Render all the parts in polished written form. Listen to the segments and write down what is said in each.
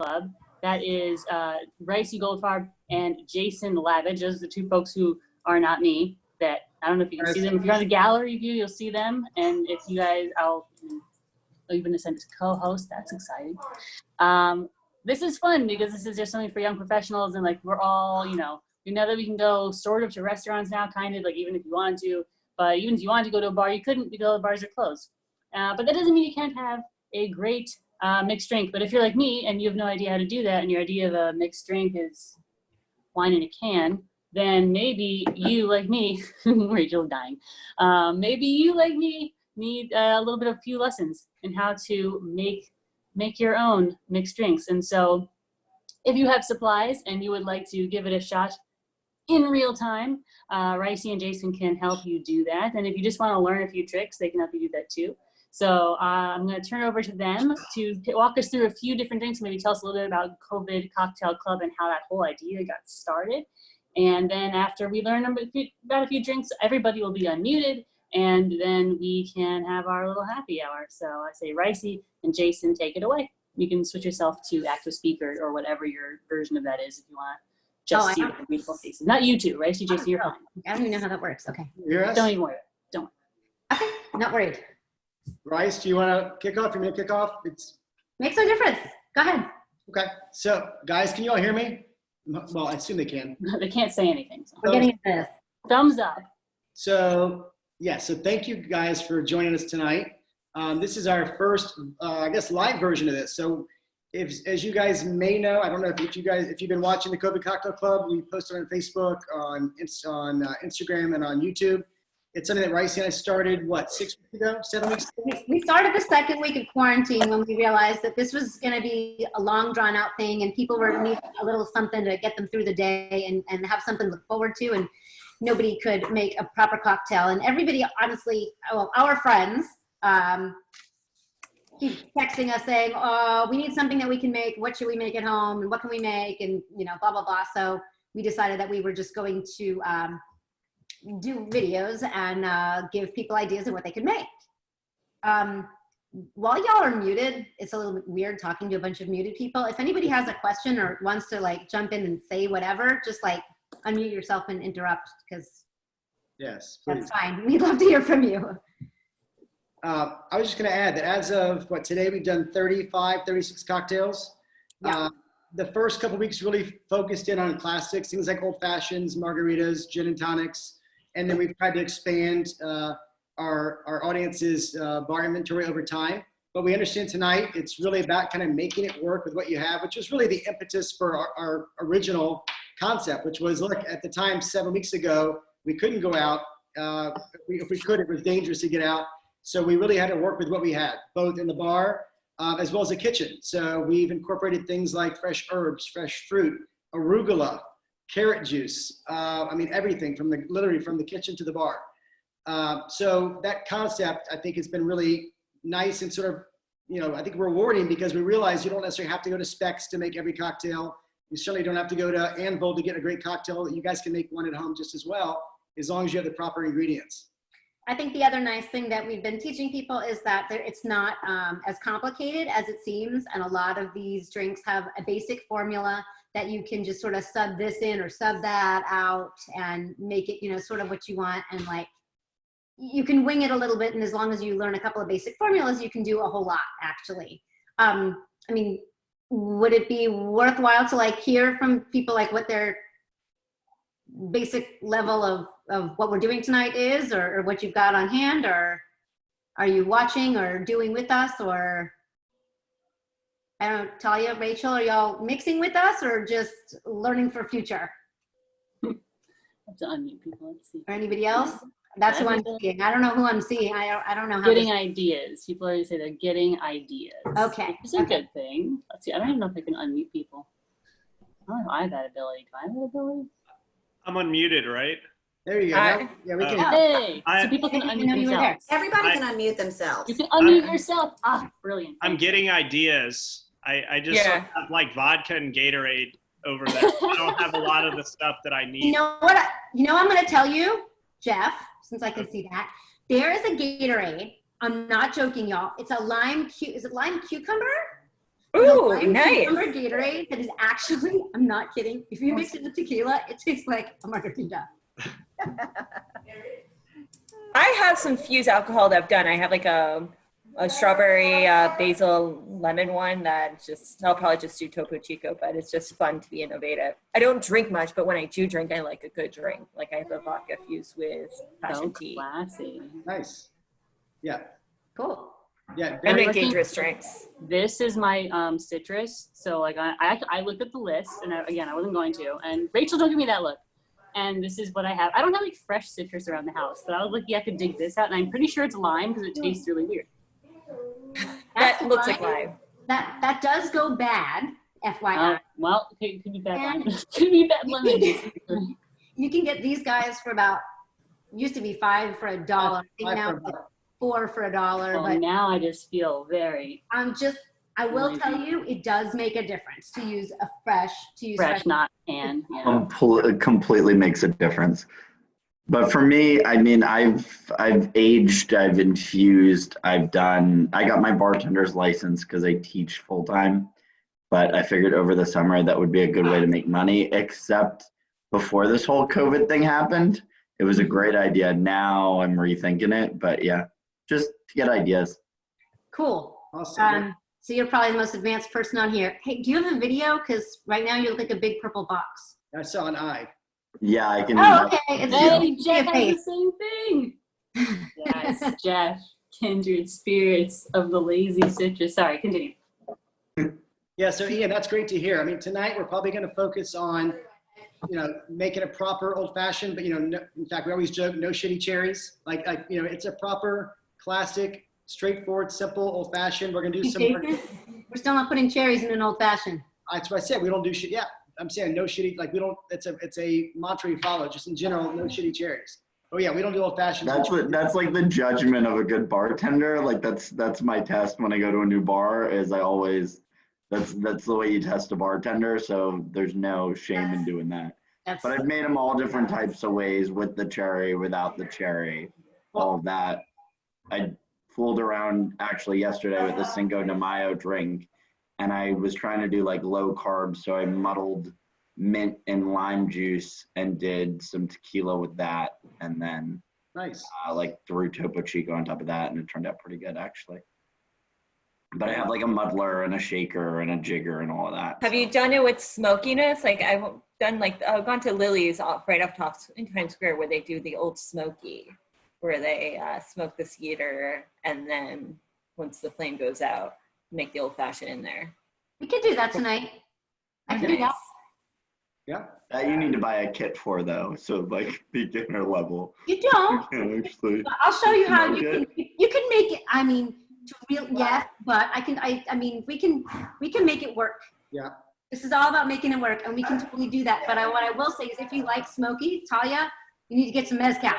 Club. That is Rysse Goldfarb and Jason Laviage. Those are the two folks who are not me. That I don't know if you can see them. If you're on the gallery view, you'll see them. And if you guys, I'll even send as co-host. That's exciting. This is fun because this is just something for young professionals, and like we're all, you know that we can go sort of to restaurants now, kind of like even if you wanted to. But even if you wanted to go to a bar, you couldn't because all the bars are closed. But that doesn't mean you can't have a great mixed drink. But if you're like me and you have no idea how to do that, and your idea of a mixed drink is wine in a can, then maybe you, like me, Rachel's dying, maybe you, like me, need a little bit of few lessons in how to make your own mixed drinks. And so if you have supplies and you would like to give it a shot in real time, Rysse and Jason can help you do that. And if you just want to learn a few tricks, they can help you do that too. So I'm going to turn it over to them to walk us through a few different drinks, maybe tell us a little bit about COVID Cocktail Club and how that whole idea got started. And then after we learn about a few drinks, everybody will be unmuted, and then we can have our little happy hour. So I say, Rysse and Jason, take it away. You can switch yourself to active speaker or whatever your version of that is if you want to just see the beautiful faces. Not you two, Rysse, Jason, you're fine. I don't even know how that works. Okay. Don't even worry. Don't worry. Okay, not worried. Rysse, do you want to kick off? You want me to kick off? Makes no difference. Go ahead. Okay. So, guys, can you all hear me? Well, I assume they can. They can't say anything. So. We're getting this. Thumbs up. So thank you guys for joining us tonight. This is our first, I guess, live version of this. So as you guys may know, I don't know if you've been watching the COVID Cocktail Club, we posted on Facebook, on Instagram, and on YouTube. It's something that Rysse and I started, 7 weeks ago? We started the second week of quarantine when we realized that this was going to be a long, drawn-out thing, and people were needing a little something to get them through the day and have something to look forward to, and nobody could make a proper cocktail. And everybody, honestly, well, our friends keep texting us saying, oh, we need something that we can make. What should we make at home? And what can we make? And, blah, blah, blah. So we decided that we were just going to do videos and give people ideas of what they could make. While y'all are muted, it's a little bit weird talking to a bunch of muted people. If anybody has a question or wants to jump in and say whatever, just unmute yourself and interrupt, because yes, please. That's fine. We'd love to hear from you. I was just going to add that as of today, we've done 36 cocktails. Yeah. The first couple weeks really focused in on classics, things like old fashions, margaritas, gin and tonics. And then we've tried to expand our audience's bar inventory over time. But we understand tonight it's really about kind of making it work with what you have, which was really the impetus for our original concept, which was, look, at the time 7 weeks ago, we couldn't go out. If we could, it was dangerous to get out. So we really had to work with what we had, both in the bar as well as the kitchen. So we've incorporated things like fresh herbs, fresh fruit, arugula, carrot juice. Everything literally from the kitchen to the bar. So that concept, I think, has been really nice and sort of, I think rewarding, because we realize you don't necessarily have to go to Specs to make every cocktail. You certainly don't have to go to Anvil to get a great cocktail. You guys can make one at home just as well, as long as you have the proper ingredients. I think the other nice thing that we've been teaching people is that it's not as complicated as it seems. And a lot of these drinks have a basic formula that you can just sort of sub this in or sub that out and make it, sort of what you want. And you can wing it a little bit. And as long as you learn a couple of basic formulas, you can do a whole lot, actually. Would it be worthwhile to hear from people what their basic level of what we're doing tonight is, or what you've got on hand, or are you watching or doing with us, or I don't know, Talia, Rachel, are y'all mixing with us or just learning for future? I have to unmute people. Let's see. Or anybody else? That's who I'm seeing. I don't know who I'm seeing. I don't know how. Getting ideas. People always say they're getting ideas. Okay. It's a good thing. Let's see. I don't even know if I can unmute people. I don't know if I have that ability. Do I have that ability? I'm unmuted, right? There you go. Yeah, we can. Hey, so people can unmute themselves. Everybody can unmute themselves. You can unmute yourself. Brilliant. I'm getting ideas. I just have vodka and Gatorade over there. I don't have a lot of the stuff that I need. You know what? I'm going to tell you, Jeff, since I can see that. There is a Gatorade. I'm not joking, y'all. It's a lime. Is it lime cucumber? Ooh, lime nice. cucumber Gatorade that is actually, I'm not kidding. If you mix it with tequila, it tastes like a margarita. I have some fused alcohol that I've done. I have like a strawberry basil lemon one that I'll probably just do Topo Chico, but it's just fun to be innovative. I don't drink much, but when I do drink, I like a good drink. Like I have a vodka fused with passion tea. Classy. Nice. Yeah. Cool. Yeah. I very- make dangerous drinks. This is my citrus. So like I looked at the list, and I wasn't going to. And Rachel, don't give me that look. And this is what I have. I don't have like fresh citrus around the house, but I was lucky I could dig this out, and I'm pretty sure it's lime because it tastes really weird. That looks like lime. That does go bad, FYI. Well, it could be bad lime. And- Could be bad lemon. You can get these guys for about, used to be $5 for $1. I think now it's $4 for $1. Well, But now I just feel very I will tell you, it does make a difference to use fresh. not canned. Yeah. Completely makes a difference. But for me, I mean, I've aged, I've infused, I got my bartender's license because I teach full time, but I figured over the summer that would be a good way to make money, except before this whole COVID thing happened. It was a great idea. Now I'm rethinking it, but yeah, just to get ideas. Cool. Awesome. So you're probably the most advanced person on here. Hey, do you have a video? Because right now you look like a big purple box. I saw an eye. Yeah, I can. Oh, okay. It's Hey, just Jeff a has face. the same thing. Yes, Jeff, kindred spirits of the lazy citrus. Sorry, continue. Yeah, so Ian, that's great to hear. I mean, tonight we're probably going to focus on, making a proper old fashioned, but no, in fact, we always joke, no shitty cherries. Like, it's a proper, classic, straightforward, simple old fashioned. We're going to do some. We're still not putting cherries in an old fashioned. That's what I said. We don't do shit. Yeah, I'm saying no shitty. Like we don't. It's a mantra we follow. Just in general, no shitty cherries. Oh yeah, we don't do old fashioned. That's like the judgment of a good bartender. Like that's my test when I go to a new bar. Is I always that's the way you test a bartender. So there's no shame in doing that. But I've made them all different types of ways, with the cherry, without the cherry, all of that. I fooled around actually yesterday with the Cinco de Mayo drink, and I was trying to do like low carb, so I muddled mint and lime juice and did some tequila with that, and then Nice. like threw Topo Chico on top of that, and it turned out pretty good actually. But I have like a muddler and a shaker and a jigger and all of that. Have you done it with smokiness? Like I've gone to Lily's right up top in Times Square where they do the old smoky, where they smoke the cedar and then once the flame goes out, make the old fashioned in there. We could do that tonight. I can do that. Yeah. That you need to buy a kit for though, so like beginner level. You don't. You can actually I'll show you how smoke you can make it. I mean, yes, but I mean, we can make it work. Yeah. This is all about making it work, and we can totally do that. But what I will say is, if you like smoky, Talia, you need to get some mezcal.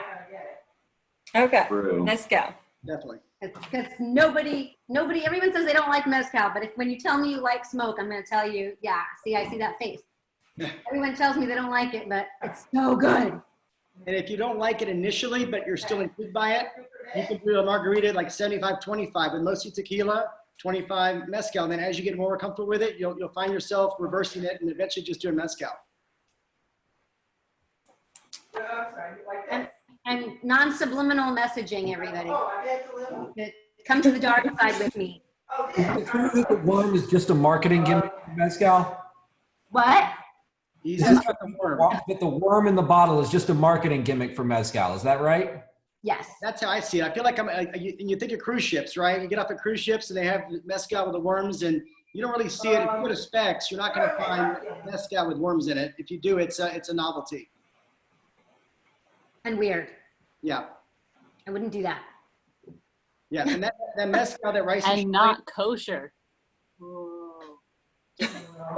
Okay, True. let's go. Definitely. Because nobody, everyone says they don't like mezcal, but when you tell me you like smoke, I'm going to tell you, yeah, see, I see that face. Everyone tells me they don't like it, but it's so good. And if you don't like it initially, but you're still intrigued by it, you can do a margarita like 75-25 with mostly tequila, 25 mezcal. And then as you get more comfortable with it, you'll find yourself reversing it and eventually just doing mezcal. And non-subliminal messaging, everybody. Come to the dark side with me. Is it true that the worm is just a marketing gimmick for mezcal? What? He's Is just it got the worm. that the worm in the bottle is just a marketing gimmick for mezcal? Is that right? Yes. That's how I see it. I feel like you think of cruise ships, right? You get off the cruise ships and they have mezcal with the worms, and you don't really see it. If you go to Specs, you're not going to find mezcal with worms in it. If you do, it's a novelty. And weird. Yeah. I wouldn't do that. Yeah. And that mezcal that Rysse And not kosher. Is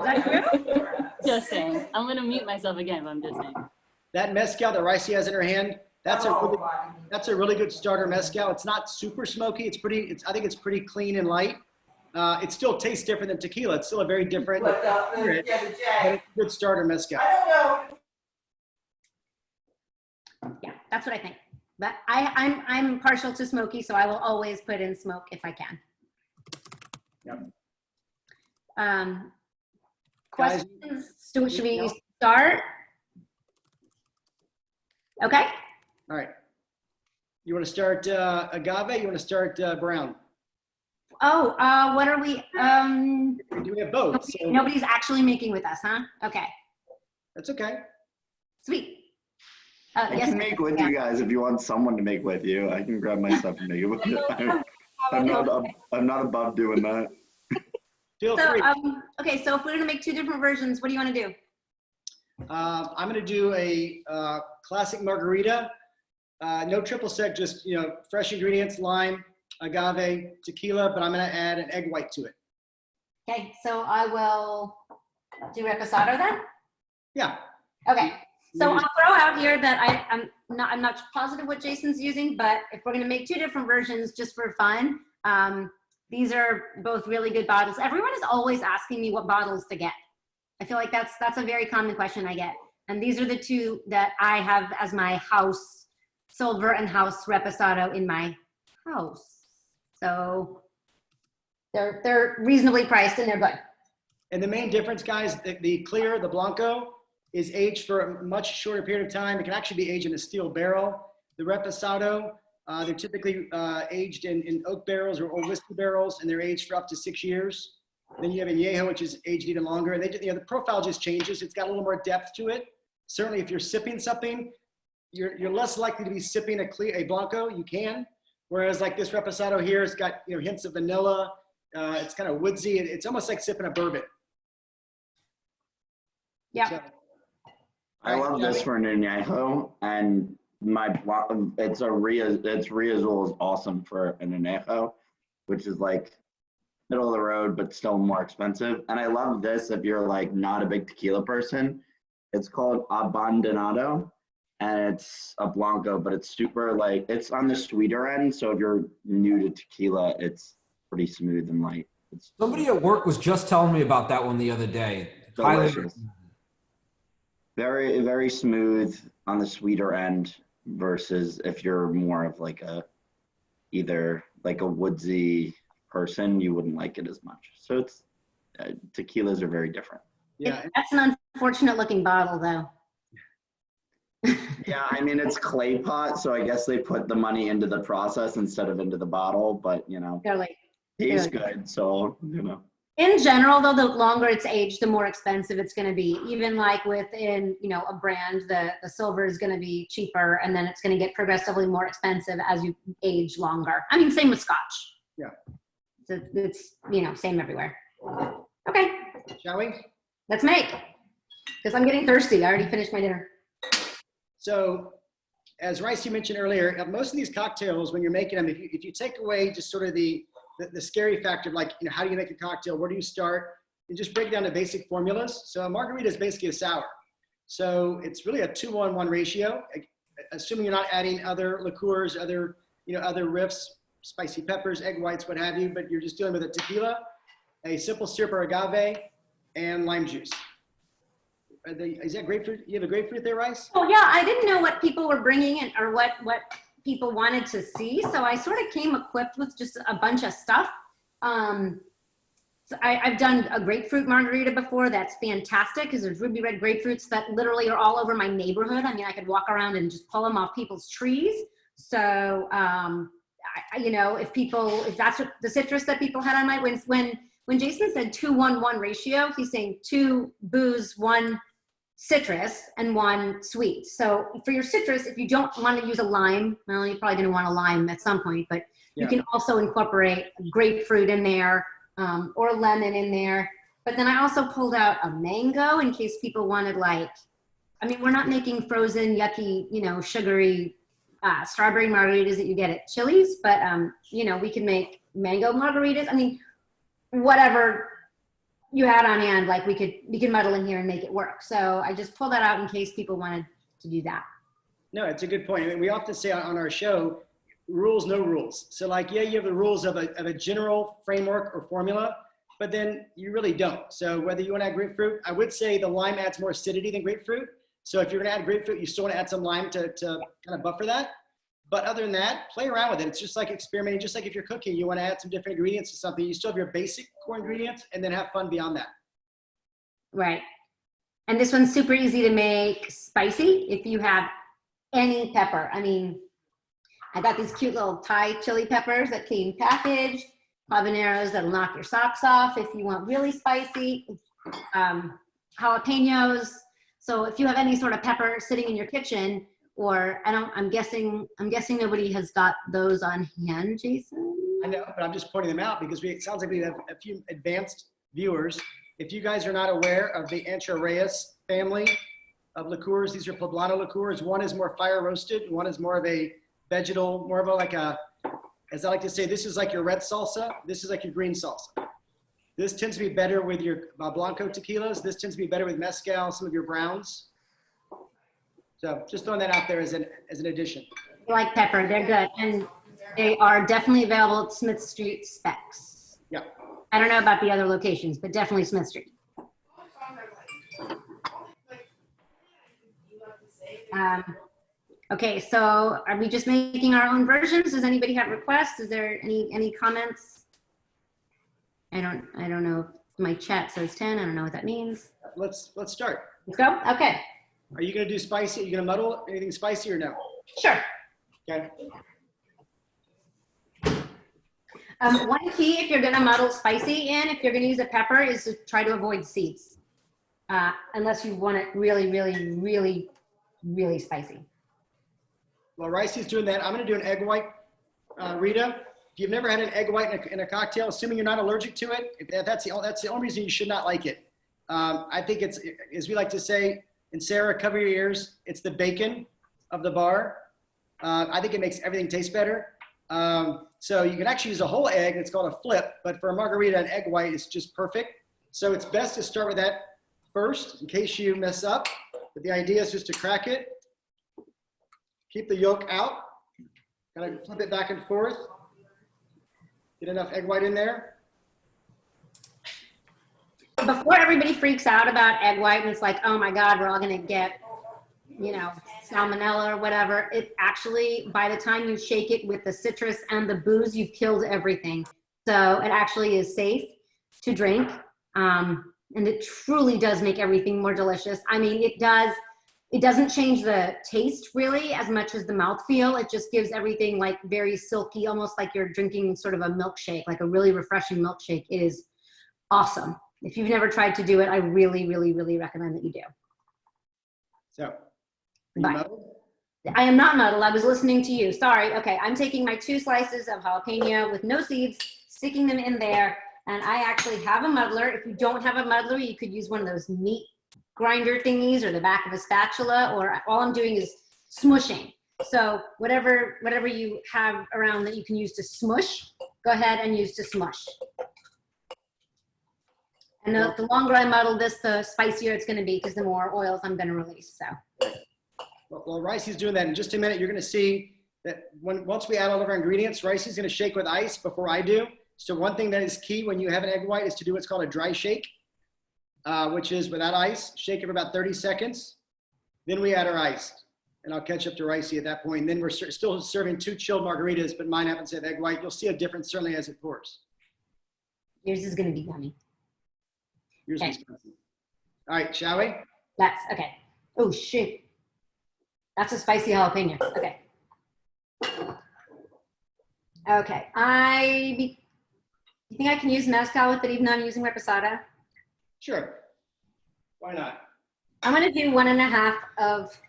that true? Just saying. I'm gonna mute myself again, but I'm just saying. that mezcal that Rysse has in her hand, that's a really good starter mezcal. It's not super smoky. I think it's pretty clean and light. It still tastes different than tequila. It's still a very different spirit, but it's a good starter mezcal. Yeah, that's what I think. But I'm partial to smoky, so I will always put in smoke if I can. Yep. Questions? Should we start? Okay. All right. You want to start agave? You want to start brown? Oh, what are we? We have both. So Nobody's actually making with us, huh? Okay. that's okay. Sweet. I can make with you guys if you want someone to make with you. I can grab my stuff and make it with you. I'm not above doing that. Feel So, free. okay, so if we're gonna make two different versions, what do you want to do? I'm going to do a classic margarita. No triple sec, just fresh ingredients: lime, agave, tequila. But I'm going to add an egg white to it. Okay, so I will do reposado then. Yeah. Okay, so I'll throw out here that I'm not positive what Jason's using, but if we're gonna make two different versions just for fun, these are both really good bottles. Everyone is always asking me what bottles to get. I feel like that's a very common question I get. And these are the two that I have as my house silver and house reposado in my house. So they're reasonably priced and they're good. And the main difference, guys, the clear, the Blanco, is aged for a much shorter period of time. It can actually be aged in a steel barrel. The Reposado, they're typically aged in oak barrels or old whiskey barrels, and they're aged for up to 6 years. Then you have Añejo, which is aged even longer. And the profile just changes. It's got a little more depth to it. Certainly, if you're sipping something, you're less likely to be sipping a Blanco. You can. Whereas like this Reposado here, it's got hints of vanilla. It's kind of woodsy. It's almost like sipping a bourbon. Yeah. So, I love this for an añejo, and it's Riazul is awesome for an añejo, which is like middle of the road but still more expensive. And I love this if you're like not a big tequila person. It's called Abandonado, and it's a Blanco, but it's super it's on the sweeter end. So if you're new to tequila, it's pretty smooth and light. Somebody at work was just telling me about that one the other day. Delicious. Very, very smooth on the sweeter end versus if you're more of either a woodsy person, you wouldn't like it as much. So it's tequilas are very different. yeah. That's an unfortunate looking bottle though. Yeah, I mean, it's clay pot, so I guess they put the money into the process instead of into the bottle, but tastes good, so In general, though, the longer it's aged, the more expensive it's going to be. Even like within, a brand, the silver is going to be cheaper, and then it's going to get progressively more expensive as you age longer. I mean, same with Scotch. Yeah. So it's, same everywhere. Okay. Shall we? Let's make. Because I'm getting thirsty. I already finished my dinner. So, as Rysse mentioned earlier, most of these cocktails, when you're making them, if you take away just sort of the scary factor of how do you make a cocktail? Where do you start? And just break down to basic formulas. So a margarita is basically a sour. So it's really a 2-on-1 ratio, assuming you're not adding other liqueurs, other riffs, spicy peppers, egg whites, what have you, but you're just dealing with a tequila, a simple syrup or agave, and lime juice. Is that grapefruit? You have a grapefruit there, Rysse? Oh yeah, I didn't know what people were bringing in or what people wanted to see. So I sort of came equipped with just a bunch of stuff. So I've done a grapefruit margarita before. That's fantastic because there's ruby red grapefruits that literally are all over my neighborhood. I mean, I could walk around and just pull them off people's trees. So, if that's what the citrus that people had on my, when Jason said 2-1-1 ratio, he's saying 2 booze, 1 citrus, and 1 sweet. So for your citrus, if you don't want to use a lime, well, you're probably going to want a lime at some point, but you can also incorporate grapefruit in there or lemon in there. But then I also pulled out a mango in case people wanted we're not making frozen, yucky, sugary strawberry margaritas that you get at Chili's, but we can make mango margaritas. I mean, whatever you had on hand, we could muddle in here and make it work. So I just pulled that out in case people wanted to do that. No, it's a good point. I mean, we often say on our show, rules, no rules. So you have the rules of a general framework or formula, but then you really don't. So whether you want to add grapefruit, I would say the lime adds more acidity than grapefruit. So if you're going to add grapefruit, you still want to add some lime to kind of buffer that. But other than that, play around with it. It's just like experimenting. Just like if you're cooking, you want to add some different ingredients to something. You still have your basic core ingredients and then have fun beyond that. Right. And this one's super easy to make spicy if you have any pepper. I mean, I got these cute little Thai chili peppers that came packaged, habaneros that'll knock your socks off if you want really spicy, jalapenos. So if you have any sort of pepper sitting in your kitchen, or I'm guessing nobody has got those on hand, Jason. I know, but I'm just pointing them out because it sounds like we have a few advanced viewers. If you guys are not aware of the Rysse family of liqueurs, these are poblano liqueurs. One is more fire roasted. One is more of a vegetal, more of a like a, as I like to say, this is like your red salsa. This is like your green salsa. This tends to be better with your Blanco tequilas. This tends to be better with mezcal, some of your browns. So just throwing that out there as an addition. I like pepper, they're good. And they are definitely available at Smith Street Specs. Yeah. I don't know about the other locations, but definitely Smith Street. Okay, so are we just making our own versions? Does anybody have requests? Is there any comments? I don't know if my chat says 10. I don't know what that means. Let's start. Let's go. Okay. Are you going to do spicy? Are you going to muddle anything spicy or no? Sure. Okay. One key if you're going to muddle spicy in, if you're going to use a pepper, is to try to avoid seeds. Unless you want it really, really, really, really spicy. Well, Rysse is doing that. I'm going to do an egg white, Rita. If you've never had an egg white in a cocktail, assuming you're not allergic to it, that's the only reason you should not like it. I think it's, as we like to say, and Sarah, cover your ears. It's the bacon of the bar. I think it makes everything taste better. So you can actually use a whole egg. It's called a flip, but for a margarita, an egg white is just perfect. So it's best to start with that first in case you mess up. But the idea is just to crack it. Keep the yolk out. Kind of flip it back and forth. Get enough egg white in there. Before everybody freaks out about egg white and it's like, oh my God, we're all gonna get, you know, salmonella or whatever. It actually, by the time you shake it with the citrus and the booze, you've killed everything. So it actually is safe to drink. And it truly does make everything more delicious. I mean, it doesn't change the taste really as much as the mouthfeel. It just gives everything like very silky, almost like you're drinking sort of a milkshake, like a really refreshing milkshake. It is awesome. If you've never tried to do it, I really, really, really recommend that you do. So, are you muddled? I am not muddled. I was listening to you. Sorry. Okay, I'm taking my 2 slices of jalapeno with no seeds, sticking them in there, and I actually have a muddler. If you don't have a muddler, you could use one of those meat grinder thingies or the back of a spatula, or all I'm doing is smushing. So whatever you have around that you can use to smush, go ahead and use to smush. And the longer I muddle this, the spicier it's going to be because the more oils I'm going to release. So. Well, Rysse is doing that in just a minute. You're going to see that once we add all of our ingredients, Rysse is going to shake with ice before I do. So one thing that is key when you have an egg white is to do what's called a dry shake, which is without ice. Shake it for about 30 seconds. Then we add our ice. And I'll catch up to Rysse at that point. And then we're still serving 2 chilled margaritas, but mine happens to have egg white. You'll see a difference certainly as it pours. Yours is going to be yummy. Yours is spicy. All right, shall we? That's okay. Oh, shit. That's a spicy jalapeno. Okay. Okay. You think I can use mezcal with it even though I'm using reposado? Sure. Why not? I'm going to do 1.5 of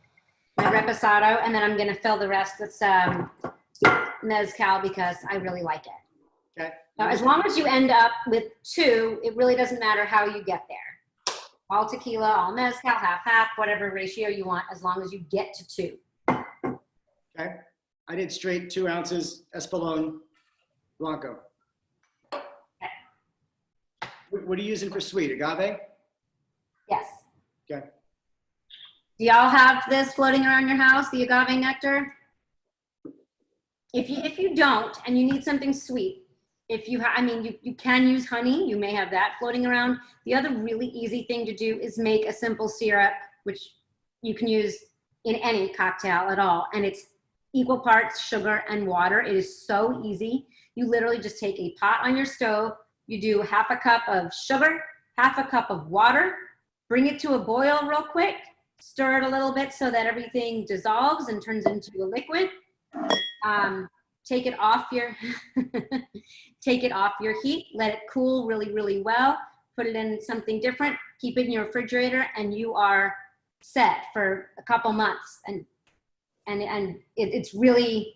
my reposado, and then I'm going to fill the rest with some mezcal because I really like it. Okay. Now, as long as you end up with 2, it really doesn't matter how you get there. All tequila, all mezcal, half-half, whatever ratio you want, as long as you get to 2. Okay. I did straight 2 ounces Espolón Blanco. Okay. What are you using for sweet? Agave? Yes. Okay. Do y'all have this floating around your house, the agave nectar? If you don't, and you need something sweet, you can use honey. You may have that floating around. The other really easy thing to do is make a simple syrup, which you can use in any cocktail at all. And it's equal parts sugar and water. It is so easy. You literally just take a pot on your stove, you do half a cup of sugar, half a cup of water, bring it to a boil real quick, stir it a little bit so that everything dissolves and turns into a liquid. Take it off your take it off your heat, let it cool really, really well, put it in something different, keep it in your refrigerator, and you are set for a couple months. And it's really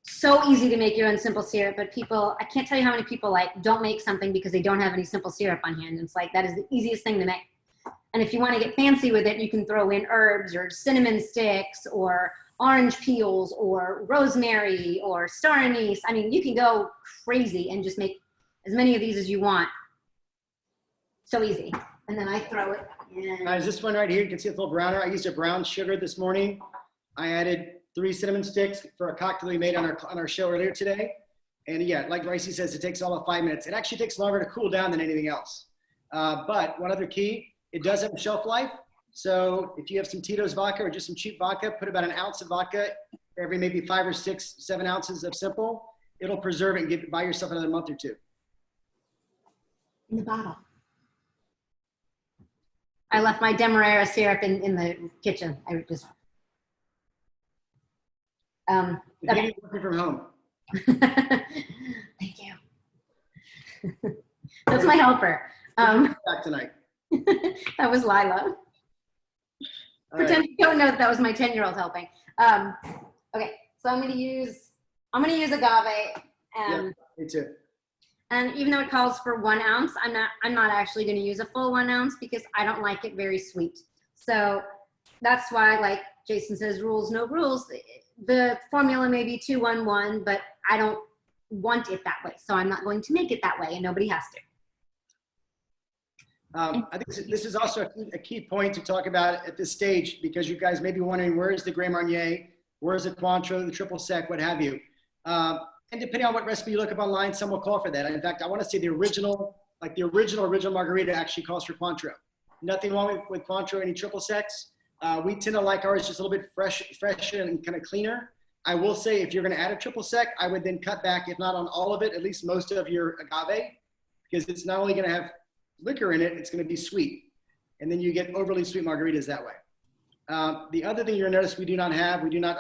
so easy to make your own simple syrup, but people, I can't tell you how many people like don't make something because they don't have any simple syrup on hand. It's like, that is the easiest thing to make. And if you want to get fancy with it, you can throw in herbs or cinnamon sticks or orange peels or rosemary or star anise. I mean, you can go crazy and just make as many of these as you want. So easy. And then I throw it in. This one right here, you can see it's a little browner. I used a brown sugar this morning. I added 3 cinnamon sticks for a cocktail we made on our show earlier today. And yeah, like Rysse says, it takes all of 5 minutes. It actually takes longer to cool down than anything else. But one other key, it does have a shelf life. So if you have some Tito's vodka or just some cheap vodka, put about an ounce of vodka every maybe 5 or 6, 7 ounces of simple. It'll preserve it and buy yourself another month or two. In the bottle. I left my Demerara syrup in the kitchen. I just. Okay. Working from home. Thank you. That's my helper. Back tonight. That was Lila. Pretend you don't know that was my 10-year-old helping. Okay, so I'm gonna use agave. Yeah, me too. And even though it calls for 1 ounce, I'm not actually gonna use a full 1 ounce because I don't like it very sweet. So that's why, like Jason says, rules, no rules. The formula may be 2-1-1, but I don't want it that way. So I'm not going to make it that way, and nobody has to. I think this is also a key point to talk about at this stage, because you guys may be wondering, where is the Grand Marnier? Where is the Cointreau, the triple sec, what have you? And depending on what recipe you look up online, some will call for that. In fact, I want to say the original margarita actually calls for Cointreau. Nothing wrong with Cointreau, any triple secs. We tend to like ours just a little bit fresher and kind of cleaner. I will say, if you're going to add a triple sec, I would then cut back, if not on all of it, at least most of your agave, because it's not only going to have liquor in it, it's going to be sweet. And then you get overly sweet margaritas that way. The other thing you're going to notice we do not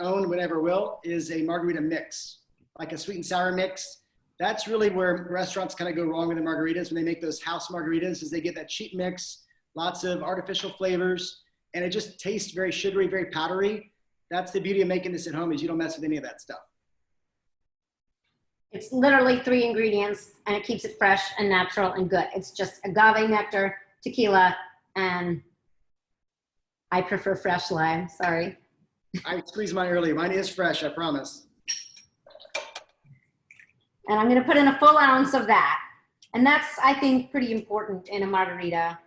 own, we never will, is a margarita mix, like a sweet and sour mix. That's really where restaurants kind of go wrong with the margaritas when they make those house margaritas, is they get that cheap mix, lots of artificial flavors, and it just tastes very sugary, very powdery. That's the beauty of making this at home, is you don't mess with any of that stuff. It's literally 3 ingredients, and it keeps it fresh and natural and good. It's just agave nectar, tequila, and I prefer fresh lime, sorry. I squeezed mine earlier. Mine is fresh, I promise. And I'm gonna put in a full ounce of that. And that's, I think, pretty important in a margarita.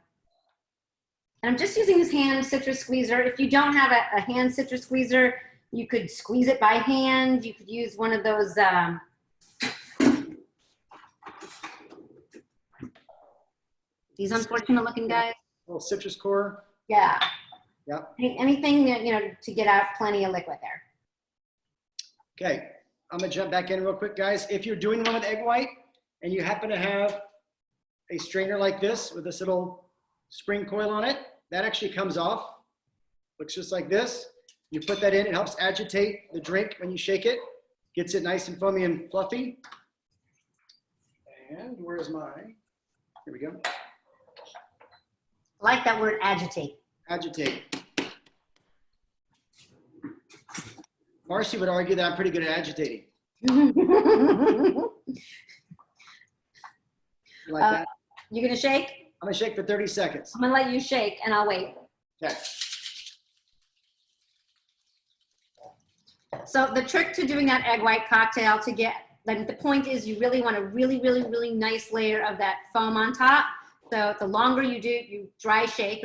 And I'm just using this hand citrus squeezer. If you don't have a hand citrus squeezer, you could squeeze it by hand. You could use one of those, these unfortunate looking guys. A little citrus core. Yeah. Yep. Anything that, to get out plenty of liquid there. Okay, I'm gonna jump back in real quick, guys. If you're doing one with egg white and you happen to have a strainer like this with this little spring coil on it, that actually comes off. Looks just like this. You put that in, it helps agitate the drink when you shake it. Gets it nice and foamy and fluffy. And where's mine? Here we go. I like that word, agitate. Agitate. Marcy would argue that I'm pretty good at agitating. You like that? You gonna shake? I'm gonna shake for 30 seconds. I'm gonna let you shake and I'll wait. Okay. So the trick to doing that egg white cocktail to get, like the point is you really want a really, really, really nice layer of that foam on top. So the longer you dry shake,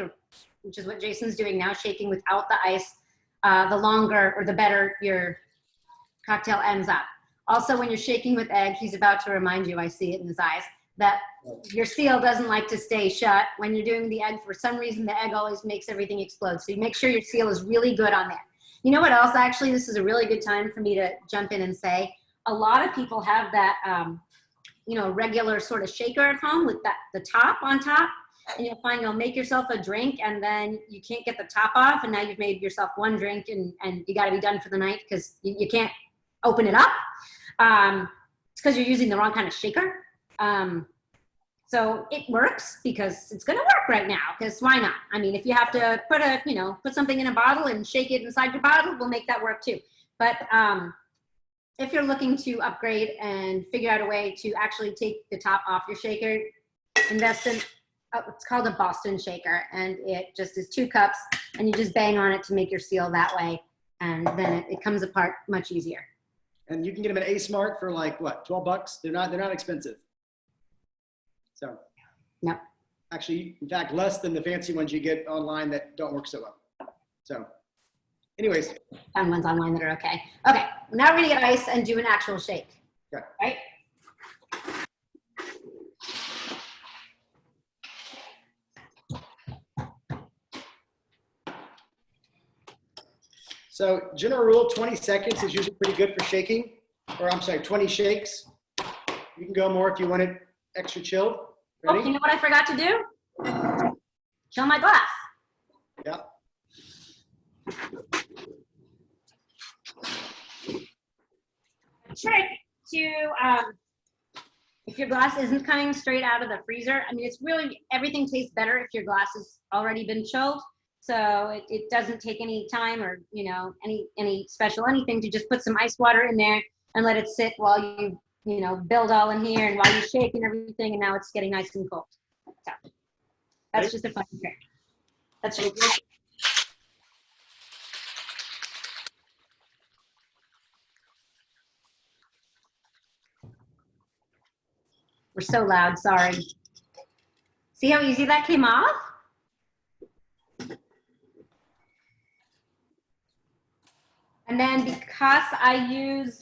which is what Jason's doing now, shaking without the ice, the longer or the better your cocktail ends up. Also, when you're shaking with egg, he's about to remind you, I see it in his eyes, that your seal doesn't like to stay shut. When you're doing the egg, for some reason, the egg always makes everything explode. So you make sure your seal is really good on there. You know what else? Actually, this is a really good time for me to jump in and say, a lot of people have that, you know, regular sort of shaker at home with the top on top, and you'll find you'll make yourself a drink and then you can't get the top off, and now you've made yourself one drink and you got to be done for the night because you can't open it up. It's because you're using the wrong kind of shaker. So it works because it's going to work right now, because why not? I mean, if you have to put something in a bottle and shake it inside your bottle, we'll make that work too. But if you're looking to upgrade and figure out a way to actually take the top off your shaker, invest in, it's called a Boston shaker, and it just is 2 cups, and you just bang on it to make your seal that way, and then it comes apart much easier. And you can get them at A Smart for like what, $12? They're not expensive. So, no. Actually, in fact, less than the fancy ones you get online that don't work so well. So, anyways. Found ones online that are okay. Okay, now we're gonna get ice and do an actual shake. Okay. Right? So, general rule, 20 seconds is usually pretty good for shaking. Or I'm sorry, 20 shakes. You can go more if you want it extra chilled. Ready? Oh, you know what I forgot to do? Chill my glass. Yeah. Trick to, if your glass isn't coming straight out of the freezer, I mean, it's really, everything tastes better if your glass has already been chilled. So it doesn't take any time or, you know, any special anything to just put some ice water in there and let it sit while you know, build all in here and while you shake and everything, and now it's getting nice and cold. So that's just a fun trick. That's really good. We're so loud, sorry. See how easy that came off? And then because I used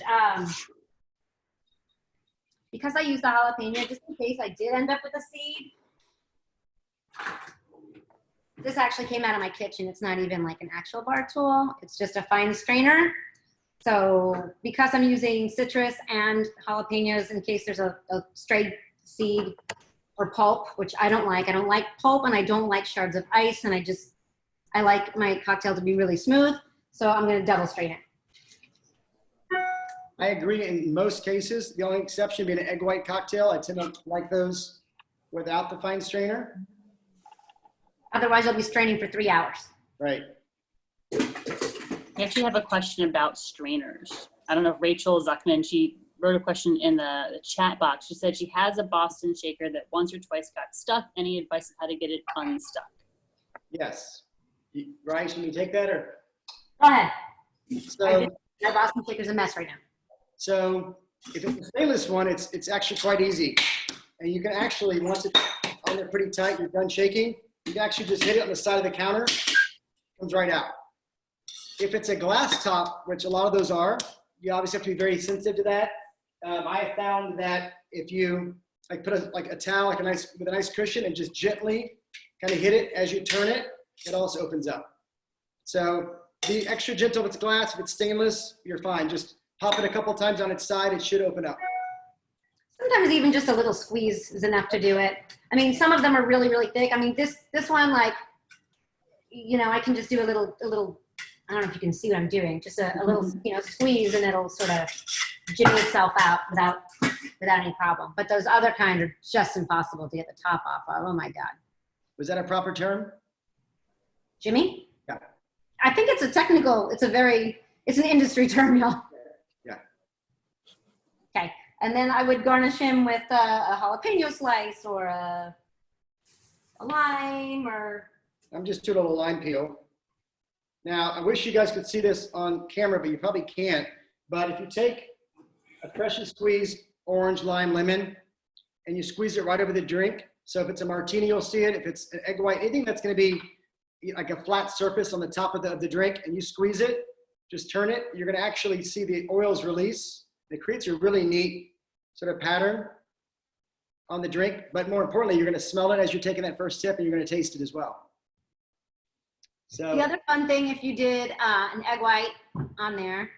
the jalapeno, just in case I did end up with a seed, this actually came out of my kitchen. It's not even like an actual bar tool. It's just a fine strainer. So because I'm using citrus and jalapenos in case there's a stray seed or pulp, which I don't like pulp, and I don't like shards of ice, and I like my cocktail to be really smooth. So I'm going to double strain it. I agree in most cases. The only exception being an egg white cocktail. I tend to like those without the fine strainer. Otherwise, you'll be straining for 3 hours. Right. I actually have a question about strainers. I don't know if Rachel Zuckman, she wrote a question in the chat box. She said she has a Boston shaker that once or twice got stuck. Any advice on how to get it unstuck? Yes. Rysse, can you take that or? Go ahead. So, My Boston shaker's a mess right now. So if it's a stainless one, it's actually quite easy. And you can actually, once it's on there pretty tight, you're done shaking, you can actually just hit it on the side of the counter, it comes right out. If it's a glass top, which a lot of those are, you obviously have to be very sensitive to that. I have found that if you like put a towel with a nice cushion and just gently kind of hit it as you turn it, it also opens up. So be extra gentle if it's glass. If it's stainless, you're fine. Just pop it a couple times on its side, it should open up. Sometimes even just a little squeeze is enough to do it. I mean, some of them are really, really thick. I mean, this one, like, you know, I can just do a little, I don't know if you can see what I'm doing, just a little, you know, squeeze, and it'll sort of jimmy itself out without any problem. But those other kind are just impossible to get the top off of. Oh my God. Was that a proper term? Jimmy? Yeah. I think it's a technical, it's an industry term, y'all. Yeah. Okay. And then I would garnish him with a jalapeno slice or a lime, or. I'm just doing a little lime peel. Now, I wish you guys could see this on camera, but you probably can't. But if you take a freshly squeezed orange, lime, lemon, and you squeeze it right over the drink. So if it's a martini, you'll see it. If it's an egg white, anything that's going to be like a flat surface on the top of the drink, and you squeeze it, just turn it, you're going to actually see the oils release. It creates a really neat sort of pattern on the drink. But more importantly, you're going to smell it as you're taking that first sip, and you're going to taste it as well. So The other fun thing, if you did an egg white on there,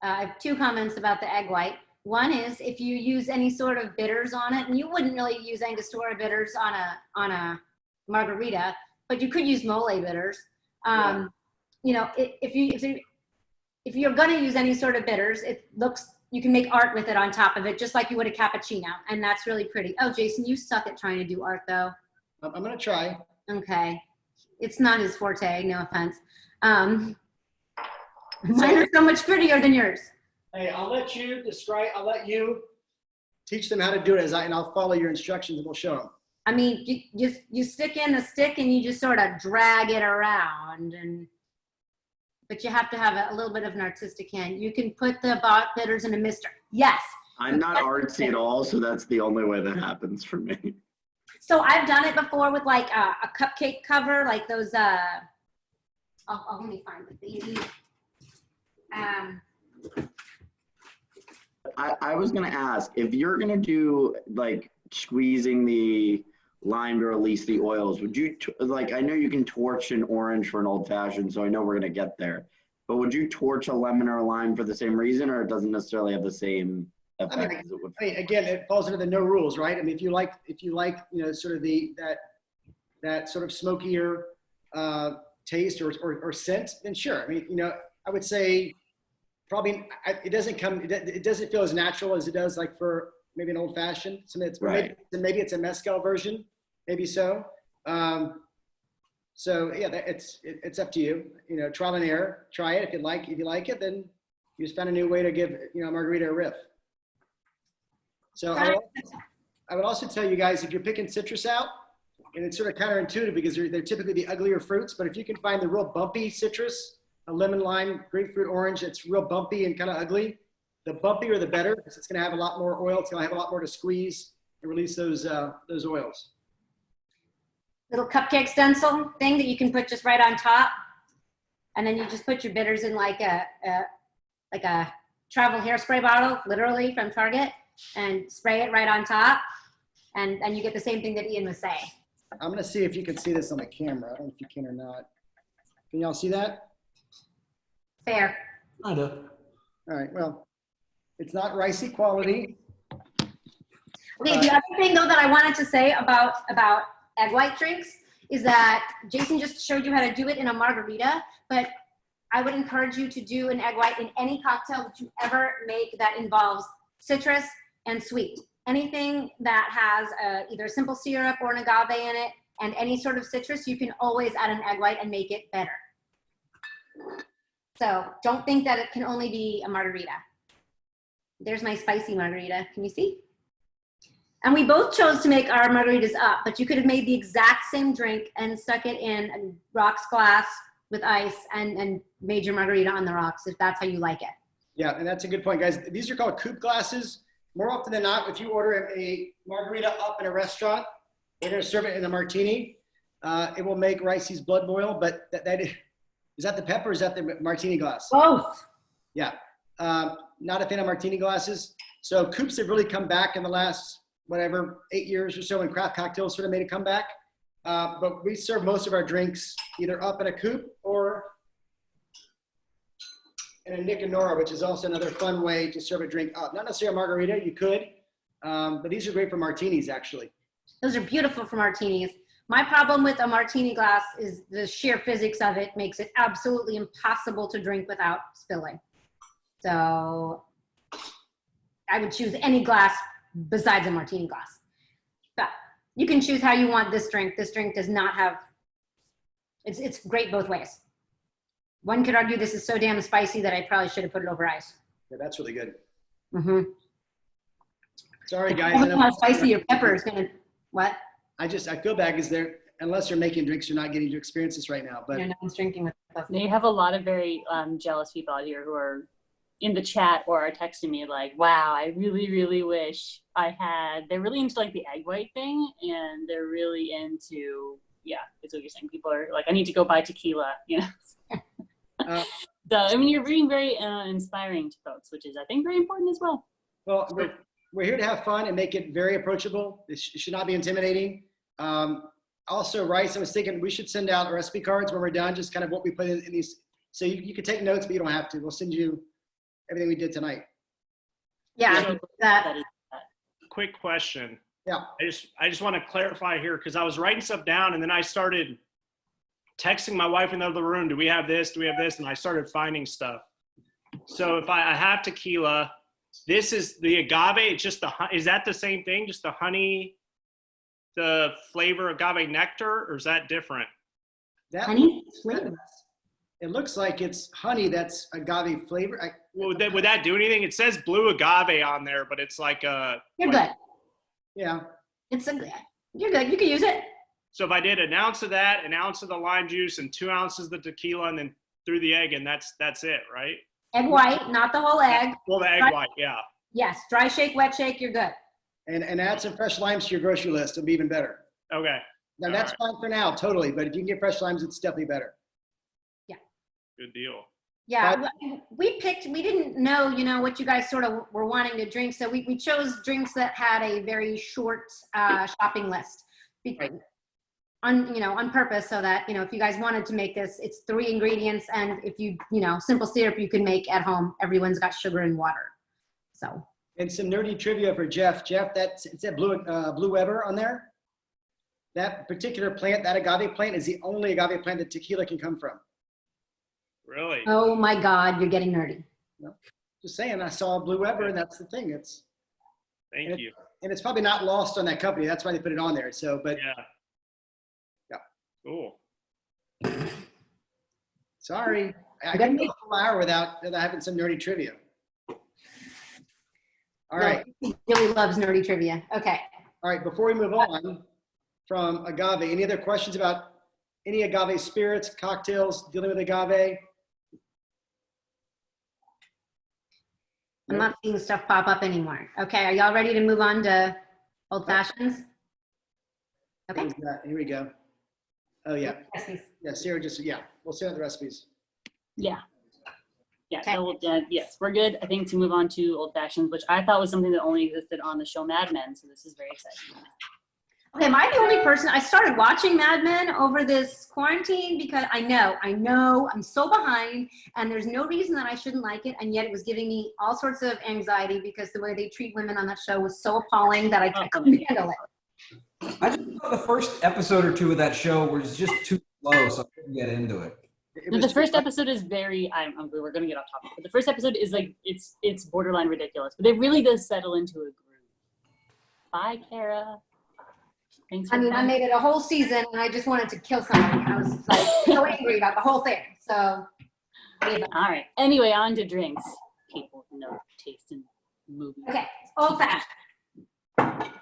I have 2 comments about the egg white. One is if you use any sort of bitters on it, and you wouldn't really use Angostura bitters on a margarita, but you could use mole bitters. You know, if you're going to use any sort of bitters, you can make art with it on top of it, just like you would a cappuccino, and that's really pretty. Oh, Jason, you suck at trying to do art, though. I'm going to try. Okay. It's not his forte, no offense. Mine are so much prettier than yours. Hey, I'll let you teach them how to do it and I'll follow your instructions and we'll show them. I mean, you stick in the stick and you just sort of drag it around, but you have to have a little bit of an artistic hand. You can put the bitters in a mister. Yes. I'm not artsy at all, so that's the only way that happens for me. So I've done it before with like a cupcake cover, like those, let me find the baby. I was going to ask, if you're going to do like squeezing the lime to release the oils, would you, like, I know you can torch an orange for an old fashioned, so I know we're going to get there, but would you torch a lemon or a lime for the same reason, or it doesn't necessarily have the same effect as it would? I mean, again, it falls into the no rules, right? I mean, if you like, you know, sort of that sort of smokier taste or scent, then sure. I mean, you know, I would say probably it doesn't feel as natural as it does like for maybe an old fashioned. So it's right. Maybe it's a mezcal version, maybe so. So yeah, it's up to you. You know, trial and error. Try it if you like it, then you just found a new way to give, you know, margarita a riff. So I would also tell you guys, if you're picking citrus out, and it's sort of counterintuitive because they're typically the uglier fruits, but if you can find the real bumpy citrus, a lemon, lime, grapefruit, orange, it's real bumpy and kind of ugly, the bumpier the better, because it's going to have a lot more oil. It's going to have a lot more to squeeze and release those oils. Little cupcake stencil thing that you can put just right on top. And then you just put your bitters in like a travel hairspray bottle, literally from Target, and spray it right on top. And you get the same thing that Ian was saying. I'm going to see if you can see this on the camera. I don't know if you can or not. Can y'all see that? Fair. I do. All right, well, it's not Rysse quality. Okay, the other thing though that I wanted to say about egg white drinks is that Jason just showed you how to do it in a margarita, but I would encourage you to do an egg white in any cocktail that you ever make that involves citrus and sweet. Anything that has either a simple syrup or an agave in it and any sort of citrus, you can always add an egg white and make it better. So don't think that it can only be a margarita. There's my spicy margarita. Can you see? And we both chose to make our margaritas up, but you could have made the exact same drink and stuck it in a rocks glass with ice and made your margarita on the rocks if that's how you like it. Yeah, and that's a good point, guys. These are called coupe glasses. More often than not, if you order a margarita up in a restaurant, they're going to serve it in a martini. It will make Rysse's blood boil, but is that the pep or is that the martini glass? Both. Yeah, not a fan of martini glasses. So coupes have really come back in the last, 8 years or so when craft cocktails sort of made a comeback. But we serve most of our drinks either up in a coupe or in a Nick and Nora, which is also another fun way to serve a drink up. Not necessarily a margarita, you could, but these are great for martinis, actually. Those are beautiful for martinis. My problem with a martini glass is the sheer physics of it makes it absolutely impossible to drink without spilling. So I would choose any glass besides a martini glass. But you can choose how you want this drink. This drink does not have, it's great both ways. One could argue this is so damn spicy that I probably should have put it over ice. Yeah, that's really good. Mm-hmm. Sorry, guys. I don't know how spicy your pepper is gonna, what? I feel bad because unless you're making drinks, you're not getting to experience this right now. But No one's drinking with us. They have a lot of very jealous people out here who are in the chat or are texting me like, wow, I really, really wish I had, they're really into like the egg white thing, and they're really into, yeah, it's what you're saying. People are like, I need to go buy tequila, you know? So, I mean, you're being very inspiring to folks, which is, I think, very important as well. Well, we're here to have fun and make it very approachable. It should not be intimidating. Also, Rysse, I was thinking we should send out recipe cards when we're done, just kind of what we put in these. So you can take notes, but you don't have to. We'll send you everything we did tonight. Yeah, that. Quick question. Yeah. I just want to clarify here because I was writing stuff down and then I started texting my wife in the other room. Do we have this? Do we have this? And I started finding stuff. So if I have tequila, this is the agave. It's just is that the same thing? Just the honey, the flavor agave nectar, or is that different? That Honey flavor. It looks like it's honey that's agave flavor. Would that do anything? It says blue agave on there, but it's like a. You're good. Yeah. You're good. You can use it. So if I did an ounce of that, an ounce of the lime juice, and 2 ounces of the tequila, and then threw the egg in, that's it, right? Egg white, not the whole egg. Well, the egg white, yeah. Yes, dry shake, wet shake, you're good. And add some fresh limes to your grocery list. It'll be even better. Okay. Now that's fine for now, totally. But if you can get fresh limes, it's definitely better. Yeah. Good deal. Yeah, we didn't know, what you guys sort of were wanting to drink. So we chose drinks that had a very short shopping list. On purpose, so that, if you guys wanted to make this, it's 3 ingredients. And if simple syrup you can make at home. Everyone's got sugar and water. So. And some nerdy trivia for Jeff. Jeff, it said Blue Weber on there. That particular plant, that agave plant, is the only agave plant that tequila can come from. Really? Oh my God, you're getting nerdy. No, just saying, I saw Blue Weber, and that's the thing. Thank you. And it's probably not lost on that company. That's why they put it on there. So, but yeah. Cool. Sorry, I couldn't go a full hour without having some nerdy trivia. All right. He really loves nerdy trivia. Okay. All right. Before we move on from agave, any other questions about any agave spirits, cocktails dealing with agave? I'm not seeing stuff pop up anymore. Okay, are y'all ready to move on to old fashions? Okay. Here we go. Oh yeah. Recipes. Yeah, Sarah we'll send out the recipes. Yeah. Yeah, Okay. so yes, we're good, I think, to move on to old fashions, which I thought was something that only existed on the show Mad Men, so this is very exciting. Okay, am I the only person? I started watching Mad Men over this quarantine because I know, I'm so behind, and there's no reason that I shouldn't like it, and yet it was giving me all sorts of anxiety because the way they treat women on that show was so appalling that I couldn't handle it. I just thought the first episode or 2 of that show was just too slow, so I couldn't get into it. The first episode is very, we're going to get off topic, but the first episode is like, it's borderline ridiculous, but it really does settle into a groove. Bye, Kara. Thanks for I made it a whole season, and I just wanted to kill somebody. I was like so angry about the whole thing. So, all right. Anyway, on to drinks. People know taste in movies. Okay, old fashioned.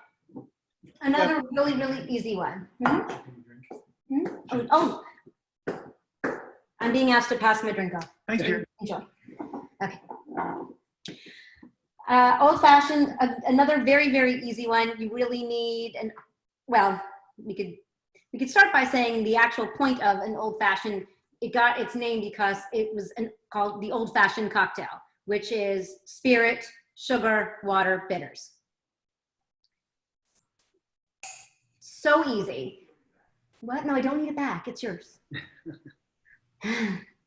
Another really, really easy one. Oh, I'm being asked to pass my drink off. Thanks, dear. Enjoy. Okay. Old fashioned, another very, very easy one. You really need we could start by saying the actual point of an old fashioned, it got its name because it was called the old fashioned cocktail, which is spirit, sugar, water, bitters. So easy. What? No, I don't need it back. It's yours.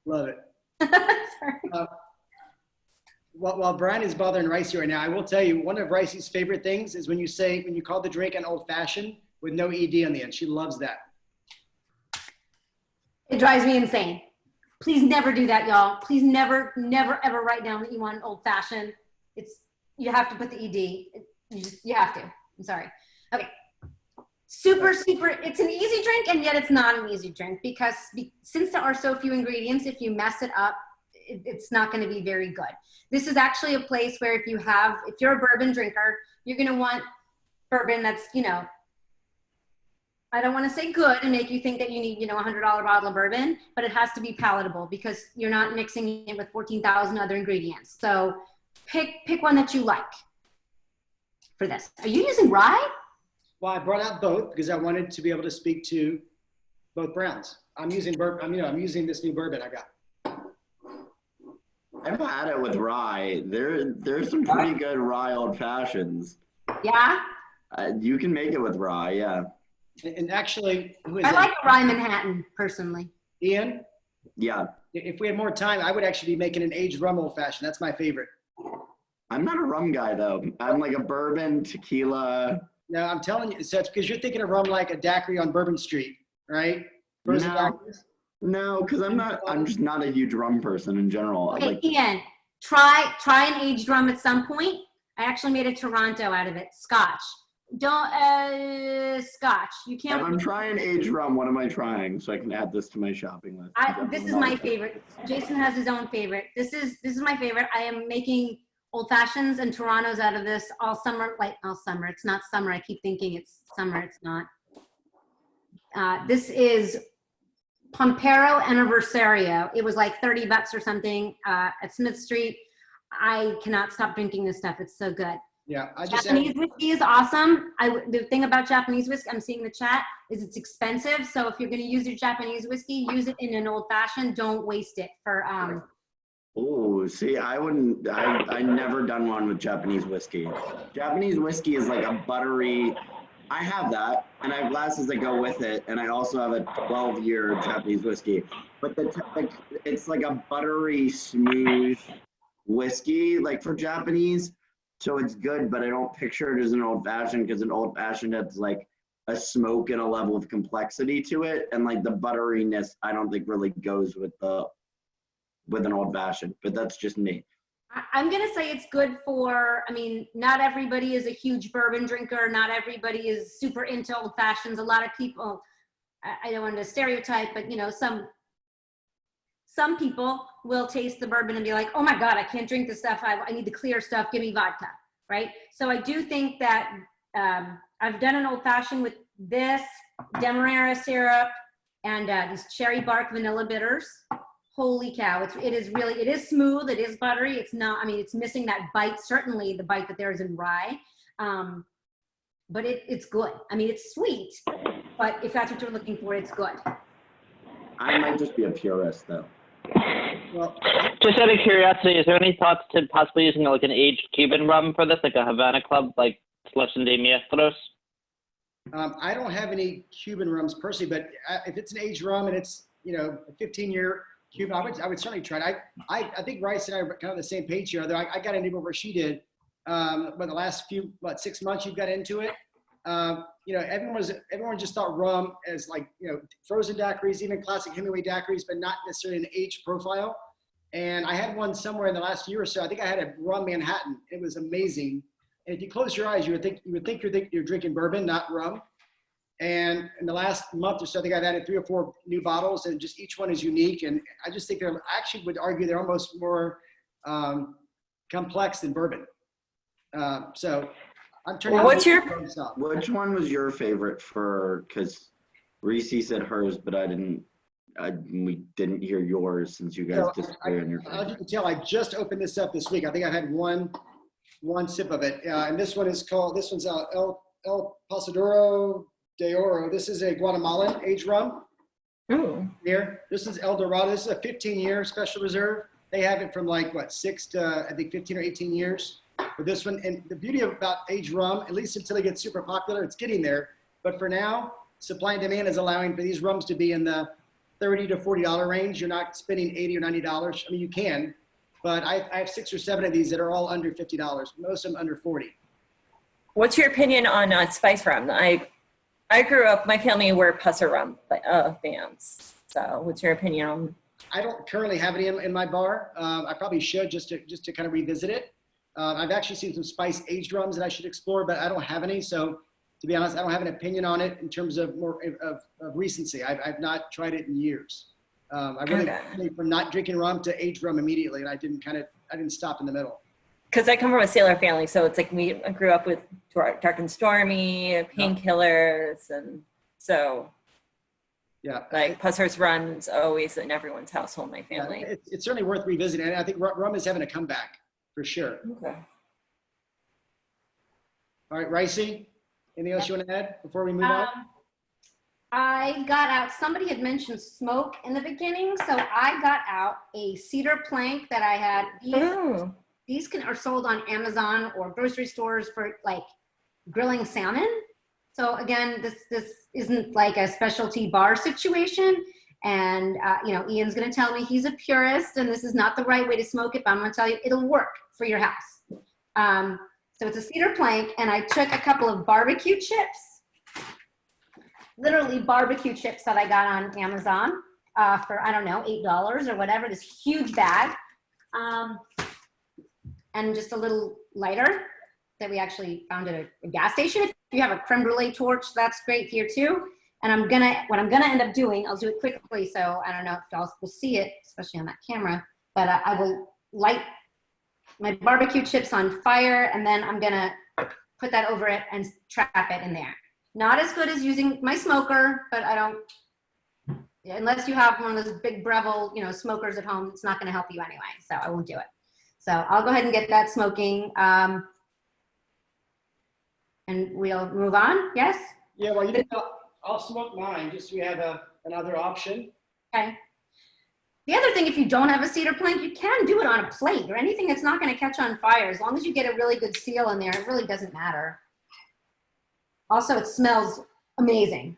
Love it. Sorry. While Brian is bothering Rysse right now, I will tell you one of Ryce's favorite things is when you call the drink an old fashioned with no ED on the end. She loves that. It drives me insane. Please never do that, y'all. Please never, never, ever write down that you want an old fashioned. You have to put the ED. You have to. I'm sorry. Okay. Super, it's an easy drink, and yet it's not an easy drink because since there are so few ingredients, if you mess it up, it's not going to be very good. This is actually a place where if you're a bourbon drinker, you're going to want bourbon that's, I don't want to say good and make you think that you need, a $100 bottle of bourbon, but it has to be palatable because you're not mixing it with 14,000 other ingredients. So pick one that you like for this. Are you using rye? Well, I brought out both because I wanted to be able to speak to both browns. I'm using I'm using this new bourbon I got. I've had it with rye. There's some pretty good rye old fashions. Yeah. You can make it with rye, yeah. And actually, who is I it? like a rye Manhattan personally. Ian? Yeah. If we had more time, I would actually be making an aged rum old fashioned. That's my favorite. I'm not a rum guy though. I'm like a bourbon, tequila. No, I'm telling you, so it's because you're thinking of rum like a daiquiri on Bourbon Street, right? Frozen No. daiquiris? No, because I'm just not a huge rum person in general. Okay, Like, Ian, try an aged rum at some point. I actually made a Toronto out of it. Scotch. Scotch. You if can't. I'm trying aged rum, what am I trying? So I can add this to my shopping list. This is my favorite. Jason has his own favorite. This is my favorite. I am making old fashions and Torontos out of this all summer. Like all summer. It's not summer. I keep thinking it's summer. It's not. This is Pompero Anniversario. It was like $30 or something at Smith Street. I cannot stop drinking this stuff. It's so good. Yeah, I just Japanese whiskey is awesome. The thing about Japanese whiskey, I'm seeing in the chat, is it's expensive. So if you're going to use your Japanese whiskey, use it in an old fashioned. Don't waste it for. Oh, see, I wouldn't. I never done one with Japanese whiskey. Japanese whiskey is like a buttery. I have that, and I have glasses that go with it, and I also have a 12-year Japanese whiskey. But it's like a buttery, smooth whiskey, like for Japanese. So it's good, but I don't picture it as an old fashioned because an old fashioned has like a smoke and a level of complexity to it, and like the butteriness I don't think really goes with an old fashioned. But that's just me. I'm going to say it's good for, I mean, not everybody is a huge bourbon drinker. Not everybody is super into old fashions. A lot of people, I don't want to stereotype, but you know, some people will taste the bourbon and be like, oh my God, I can't drink this stuff. I need the clear stuff. Give me vodka, right? So I do think that I've done an old fashioned with this Demerara syrup and these cherry bark vanilla bitters. Holy cow, it is smooth, it is buttery. It's not, I mean, it's missing that bite, certainly the bite that there is in rye. But it's good. I mean, it's sweet, but if that's what you're looking for, it's good. I might just be a purist though. well, Just out of curiosity, is there any thoughts to possibly using like an aged Cuban rum for this, like a Havana Club, like Selection de Maestros? I don't have any Cuban rums personally, but if it's an aged rum and it's, you know, a 15-year Cuban, I would certainly try it. I think Rysse and I are kind of on the same page here. Although I got into it where she did, but the last 6 months you've got into it. You know, everyone just thought rum as like, you know, frozen daiquiris, even classic Hemingway daiquiris, but not necessarily an aged profile. And I had one somewhere in the last year or so. I think I had a rum Manhattan. It was amazing. And if you close your eyes, you would think you're drinking bourbon, not rum. And in the last month or so, I think I've added 3 or 4 new bottles, and just each one is unique. And I just think I actually would argue they're almost more complex than bourbon. So I'm turning. Well, Which one was your favorite for? Because Rysse said hers, but we didn't hear yours since you guys disagree on your favorite. As you can tell, I just opened this up this week. I think I've had one sip of it. And this one's El Pasaduro de Oro. This is a Guatemalan aged rum. Ooh. Here, this is El Dorado. This is a 15-year special reserve. They have it from like 6 to I think 15 or 18 years for this one. And the beauty about aged rum, at least until it gets super popular, it's getting there. But for now, supply and demand is allowing for these rums to be in the $30 to $40 range. You're not spending $80 or $90. I mean, you can, but I have 6 or 7 of these that are all under $50. Most of them under 40. What's your opinion on spice rum? I grew up, my family were Pusser rum fans. So what's your opinion on? I don't currently have any in my bar. I probably should just to kind of revisit it. I've actually seen some spice aged rums that I should explore, but I don't have any. So to be honest, I don't have an opinion on it in terms of more of recency. I've not tried it in years. I really went from not drinking rum to aged rum immediately, and I didn't stop in the middle. Because I come from a sailor family, so it's like I grew up with Dark and Stormy, Painkillers, and so yeah, like Pusser's run's always in everyone's household in my family. Yeah, it's certainly worth revisiting, and I think rum is having a comeback for sure. Okay. All right, Rysse, anything else you want to add before we move on? I got out, somebody had mentioned smoke in the beginning, so I got out a cedar plank that I had. These are sold on Amazon or grocery stores for like grilling salmon. So again, this isn't like a specialty bar situation. And, you know, Ian's going to tell me he's a purist and this is not the right way to smoke it, but I'm going to tell you it'll work for your house. So it's a cedar plank, and I took a couple of barbecue chips, literally barbecue chips that I got on Amazon for, I don't know, $8 or whatever, this huge bag. And just a little lighter that we actually found at a gas station. If you have a creme brulee torch, that's great here too. And what I'm gonna end up doing, I'll do it quickly, so I don't know if y'all will see it, especially on that camera, but I will light my barbecue chips on fire, and then I'm gonna put that over it and trap it in there. Not as good as using my smoker, but I don't, unless you have one of those big Breville, you know, smokers at home, it's not gonna help you anyway, so I won't do it. So I'll go ahead and get that smoking, and we'll move on, yes? Yeah, well, I'll smoke mine, just so we have another option. Okay. The other thing, if you don't have a cedar plank, you can do it on a plate or anything that's not going to catch on fire. As long as you get a really good seal in there, it really doesn't matter. Also, it smells amazing.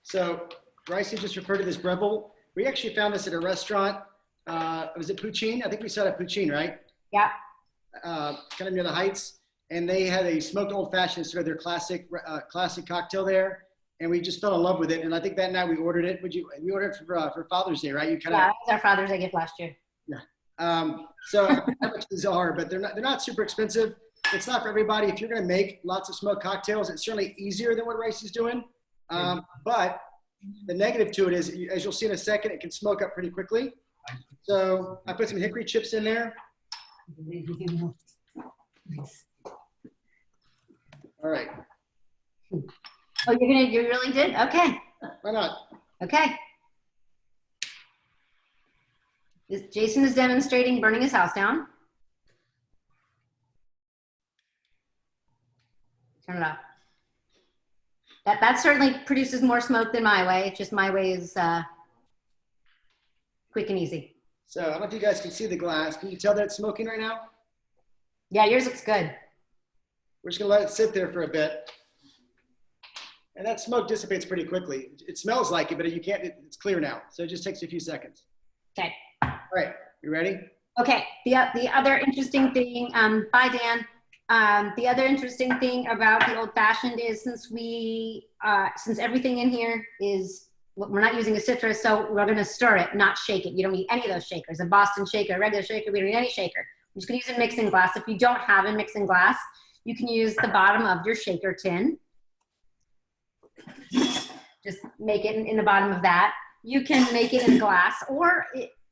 So Rysse just referred to this Breville. We actually found this at a restaurant. Was it Poutine? I think we saw it at Poutine, right? Yeah. Kind of near the Heights. And they had a smoked old fashioned, sort of their classic cocktail there. And we just fell in love with it. And I think that night we ordered it. We ordered it for Father's Day, right? Yeah, that was our Father's Day gift last year. Yeah. So how much these are, but they're not super expensive. It's not for everybody. If you're going to make lots of smoked cocktails, it's certainly easier than what Rysse is doing. But the negative to it is, as you'll see in a second, it can smoke up pretty quickly. So I put some hickory chips in there. All right. Oh, you really did? Okay. Why not? Okay. Jason is demonstrating burning his house down. Turn it off. That certainly produces more smoke than my way. It's just my way is quick and easy. So I don't know if you guys can see the glass. Can you tell that it's smoking right now? Yeah, yours looks good. We're just gonna let it sit there for a bit. And that smoke dissipates pretty quickly. It smells like it, but you can't, it's clear now. So it just takes a few seconds. Okay. All right, you ready? Okay. The other interesting thing, bye Dan. The other interesting thing about the old fashioned is since everything in here is, we're not using a citrus, so we're gonna stir it, not shake it. You don't need any of those shakers, a Boston shaker, a regular shaker, we don't need any shaker. I'm just gonna use a mixing glass. If you don't have a mixing glass, you can use the bottom of your shaker tin. Just make it in the bottom of that. You can make it in glass, or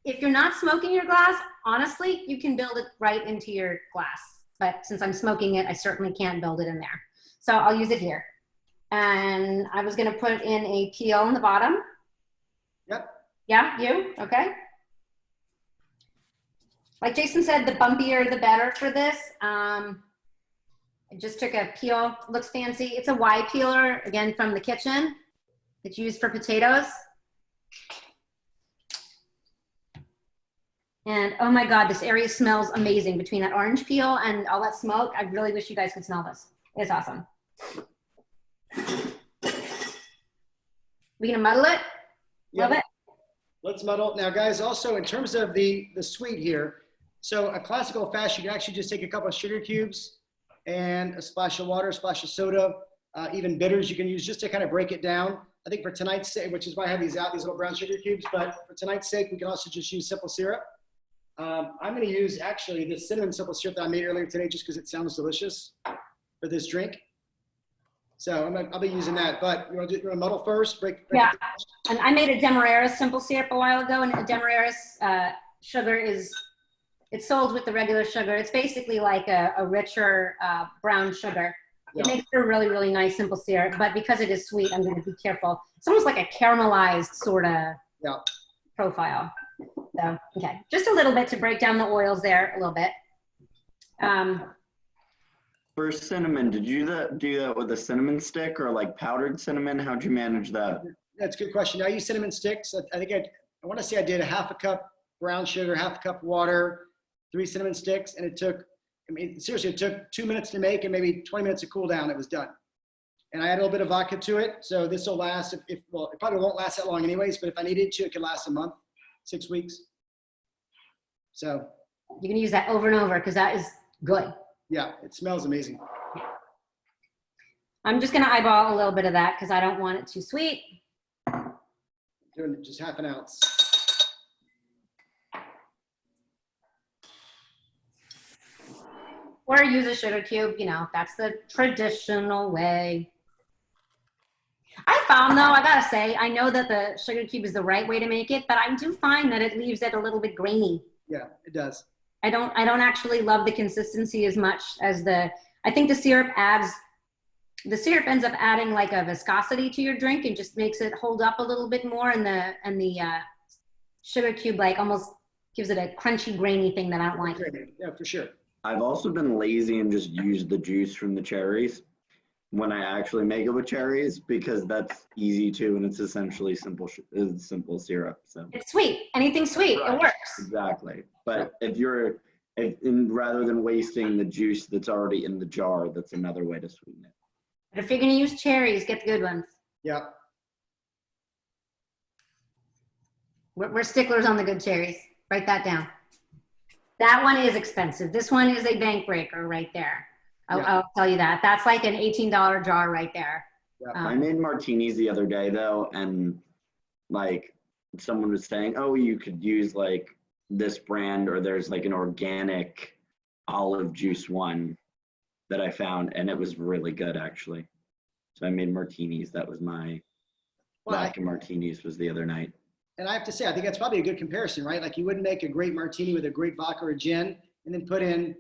if you're not smoking your glass, honestly, you can build it right into your glass. But since I'm smoking it, I certainly can't build it in there. So I'll use it here. And I was gonna put in a peel in the bottom. Yep. Yeah, you, okay. Like Jason said, the bumpier, the better for this. I just took a peel, looks fancy. It's a Y peeler, again, from the kitchen. It's used for potatoes. And oh my God, this area smells amazing between that orange peel and all that smoke. I really wish you guys could smell this. It's awesome. We gonna muddle it? Love it? Let's muddle. Now guys, also in terms of the sweet here, so a classic old fashioned, you can actually just take a couple of sugar cubes and a splash of water, a splash of soda, even bitters you can use just to kind of break it down. I think for tonight's sake, which is why I have these out, these little brown sugar cubes, but for tonight's sake, we can also just use simple syrup. I'm going to use actually this cinnamon simple syrup that I made earlier today just because it sounds delicious for this drink. So I'll be using that, but you want to muddle first? Break yeah, and I made a Demerara simple syrup a while ago, and a Demerara sugar it's sold with the regular sugar. It's basically like a richer brown sugar. It makes it a really, really nice simple syrup, but because it is sweet, I'm going to be careful. It's almost like a caramelized sort of profile. So, okay, just a little bit to break down the oils there a little bit. For cinnamon, did you do that with a cinnamon stick or like powdered cinnamon? How'd you manage that? That's a good question. I use cinnamon sticks. I think I want to say I did a half a cup brown sugar, half a cup water, 3 cinnamon sticks, and it took I mean, seriously, it took 2 minutes to make and maybe 20 minutes to cool down. It was done. And I add a little bit of vodka to it. So this will last, well, it probably won't last that long anyways, but if I needed to, it could last a month, 6 weeks. So. You can use that over and over because that is good. Yeah, it smells amazing. I'm just going to eyeball a little bit of that because I don't want it too sweet. Doing just half an ounce. Or use a sugar cube, you know, that's the traditional way. I found though, I gotta say, I know that the sugar cube is the right way to make it, but I do find that it leaves it a little bit grainy. Yeah, it does. I don't actually love the consistency as much as I think the syrup ends up adding like a viscosity to your drink and just makes it hold up a little bit more, and the sugar cube like almost gives it a crunchy, grainy thing that I don't like. Yeah, for sure. I've also been lazy and just used the juice from the cherries when I actually make it with cherries, because that's easy too, and it's essentially simple syrup. So it's sweet. Anything sweet, right. It works. Exactly. But rather than wasting the juice that's already in the jar, that's another way to sweeten it. But if you're gonna use cherries, get the good ones. Yeah. We're sticklers on the good cherries. Write that down. That one is expensive. This one is a bank breaker right there. I'll tell you that. That's like an $18 jar right there. Yeah. I made martinis the other day though, and like someone was saying, oh, you could use like this brand, or there's like an organic olive juice one that I found, and it was really good actually. So I made martinis. That was my vodka martinis was the other night. And I have to say, I think that's probably a good comparison, right? Like you wouldn't make a great martini with a great vodka or gin and then put in,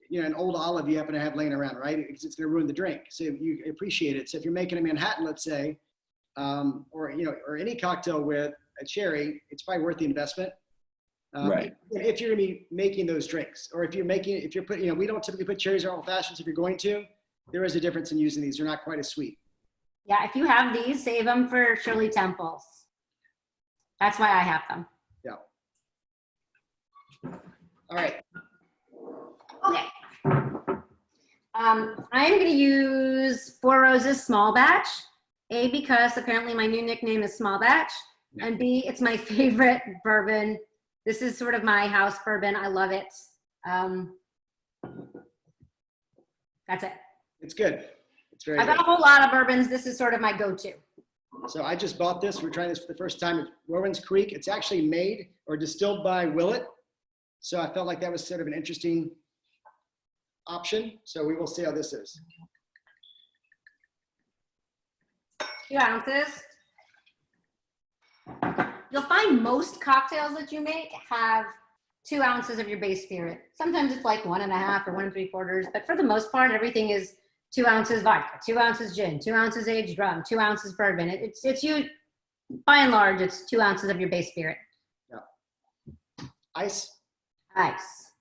you know, an old olive you happen to have laying around, right? Because it's going to ruin the drink. So you appreciate it. So if you're making a Manhattan, let's say, or, you know, or any cocktail with a cherry, it's probably worth the investment. Right. If you're going to be making those drinks, or if you're putting, you know, we don't typically put cherries in our old fashions. If you're going to, there is a difference in using these. They're not quite as sweet. Yeah, if you have these, save them for Shirley Temples. That's why I have them. Yeah. All right. Okay. I'm going to use Four Roses Small Batch. A, because apparently my new nickname is Small Batch. And B, it's my favorite bourbon. This is sort of my house bourbon. I love it. That's it. It's good. It's very I've good. got a whole lot of bourbons. This is sort of my go-to. So I just bought this. We're trying this for the first time at Rowan's Creek. It's actually made or distilled by Willett. So I felt like that was sort of an interesting option. So we will see how this is. 2 ounces. You'll find most cocktails that you make have 2 ounces of your base spirit. Sometimes it's like 1.5 or 1 3/4, but for the most part, everything is 2 ounces vodka, 2 ounces gin, 2 ounces aged rum, 2 ounces bourbon. It's you, by and large, it's 2 ounces of your base spirit. Yeah. Ice. Ice.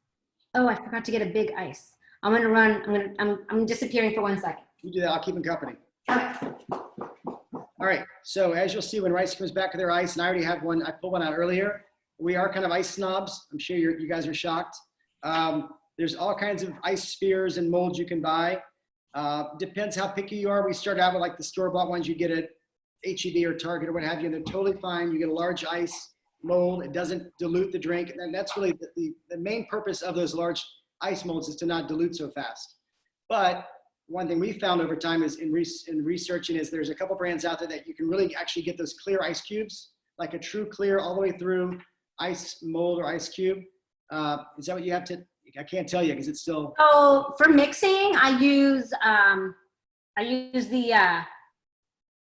Oh, I forgot to get a big ice. I'm disappearing for 1 second. You do that. I'll keep him company. Okay. All right. So as you'll see, when Rysse comes back with their ice, and I already have one, I pulled one out earlier. We are kind of ice snobs. I'm sure you guys are shocked. There's all kinds of ice spheres and molds you can buy. Depends how picky you are. We start out with like the store-bought ones you get at H-E-B or Target or what have you, and they're totally fine. You get a large ice mold. It doesn't dilute the drink. And that's really the main purpose of those large ice molds, is to not dilute so fast. But one thing we found over time is in researching is there's a couple brands out there that you can really actually get those clear ice cubes, like a true clear all the way through ice mold or ice cube. Is that what you have to? I can't tell you because it's still. So for mixing, I use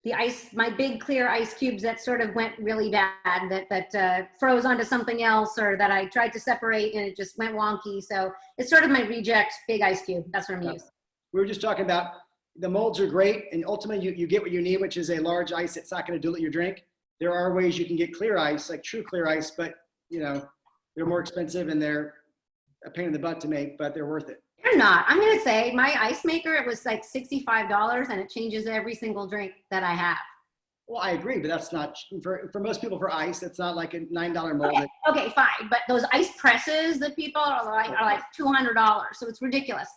the ice, my big clear ice cubes that sort of went really bad, that froze onto something else, or that I tried to separate and it just went wonky. So it's sort of my reject big ice cube. That's what I'm using. We were just talking about the molds are great, and ultimately you get what you need, which is a large ice that's not going to dilute your drink. There are ways you can get clear ice, like true clear ice, but you know they're more expensive and they're a pain in the butt to make, but they're worth it. They're not. I'm going to say my ice maker, it was like $65 and it changes every single drink that I have. Well, I agree, but that's not for most people. For ice, that's not like a $9 mold. Okay, fine. But those ice presses that people are like $200. So it's ridiculous.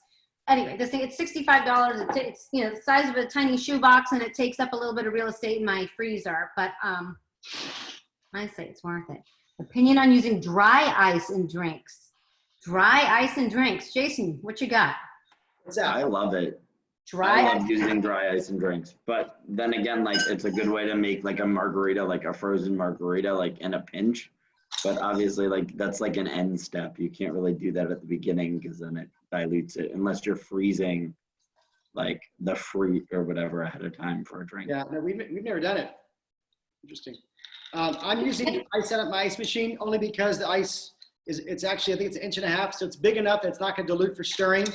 Anyway, this thing, it's $65. It's the size of a tiny shoebox, and it takes up a little bit of real estate in my freezer. But I say it's worth it. Opinion on using dry ice in drinks. Dry ice in drinks. Jason, what you got? What's that? I love it. Dry I ice. love using dry ice in drinks, but then again, like it's a good way to make like a margarita, like a frozen margarita, like in a pinch. But obviously, like that's like an end step. You can't really do that at the beginning because then it dilutes it, unless you're freezing like the fruit or whatever ahead of time for a drink. Yeah, no, we've never done it. Interesting. I'm using ice out of my ice machine only because the ice it's actually, I think it's 1.5 inches, so it's big enough that it's not going to dilute for stirring.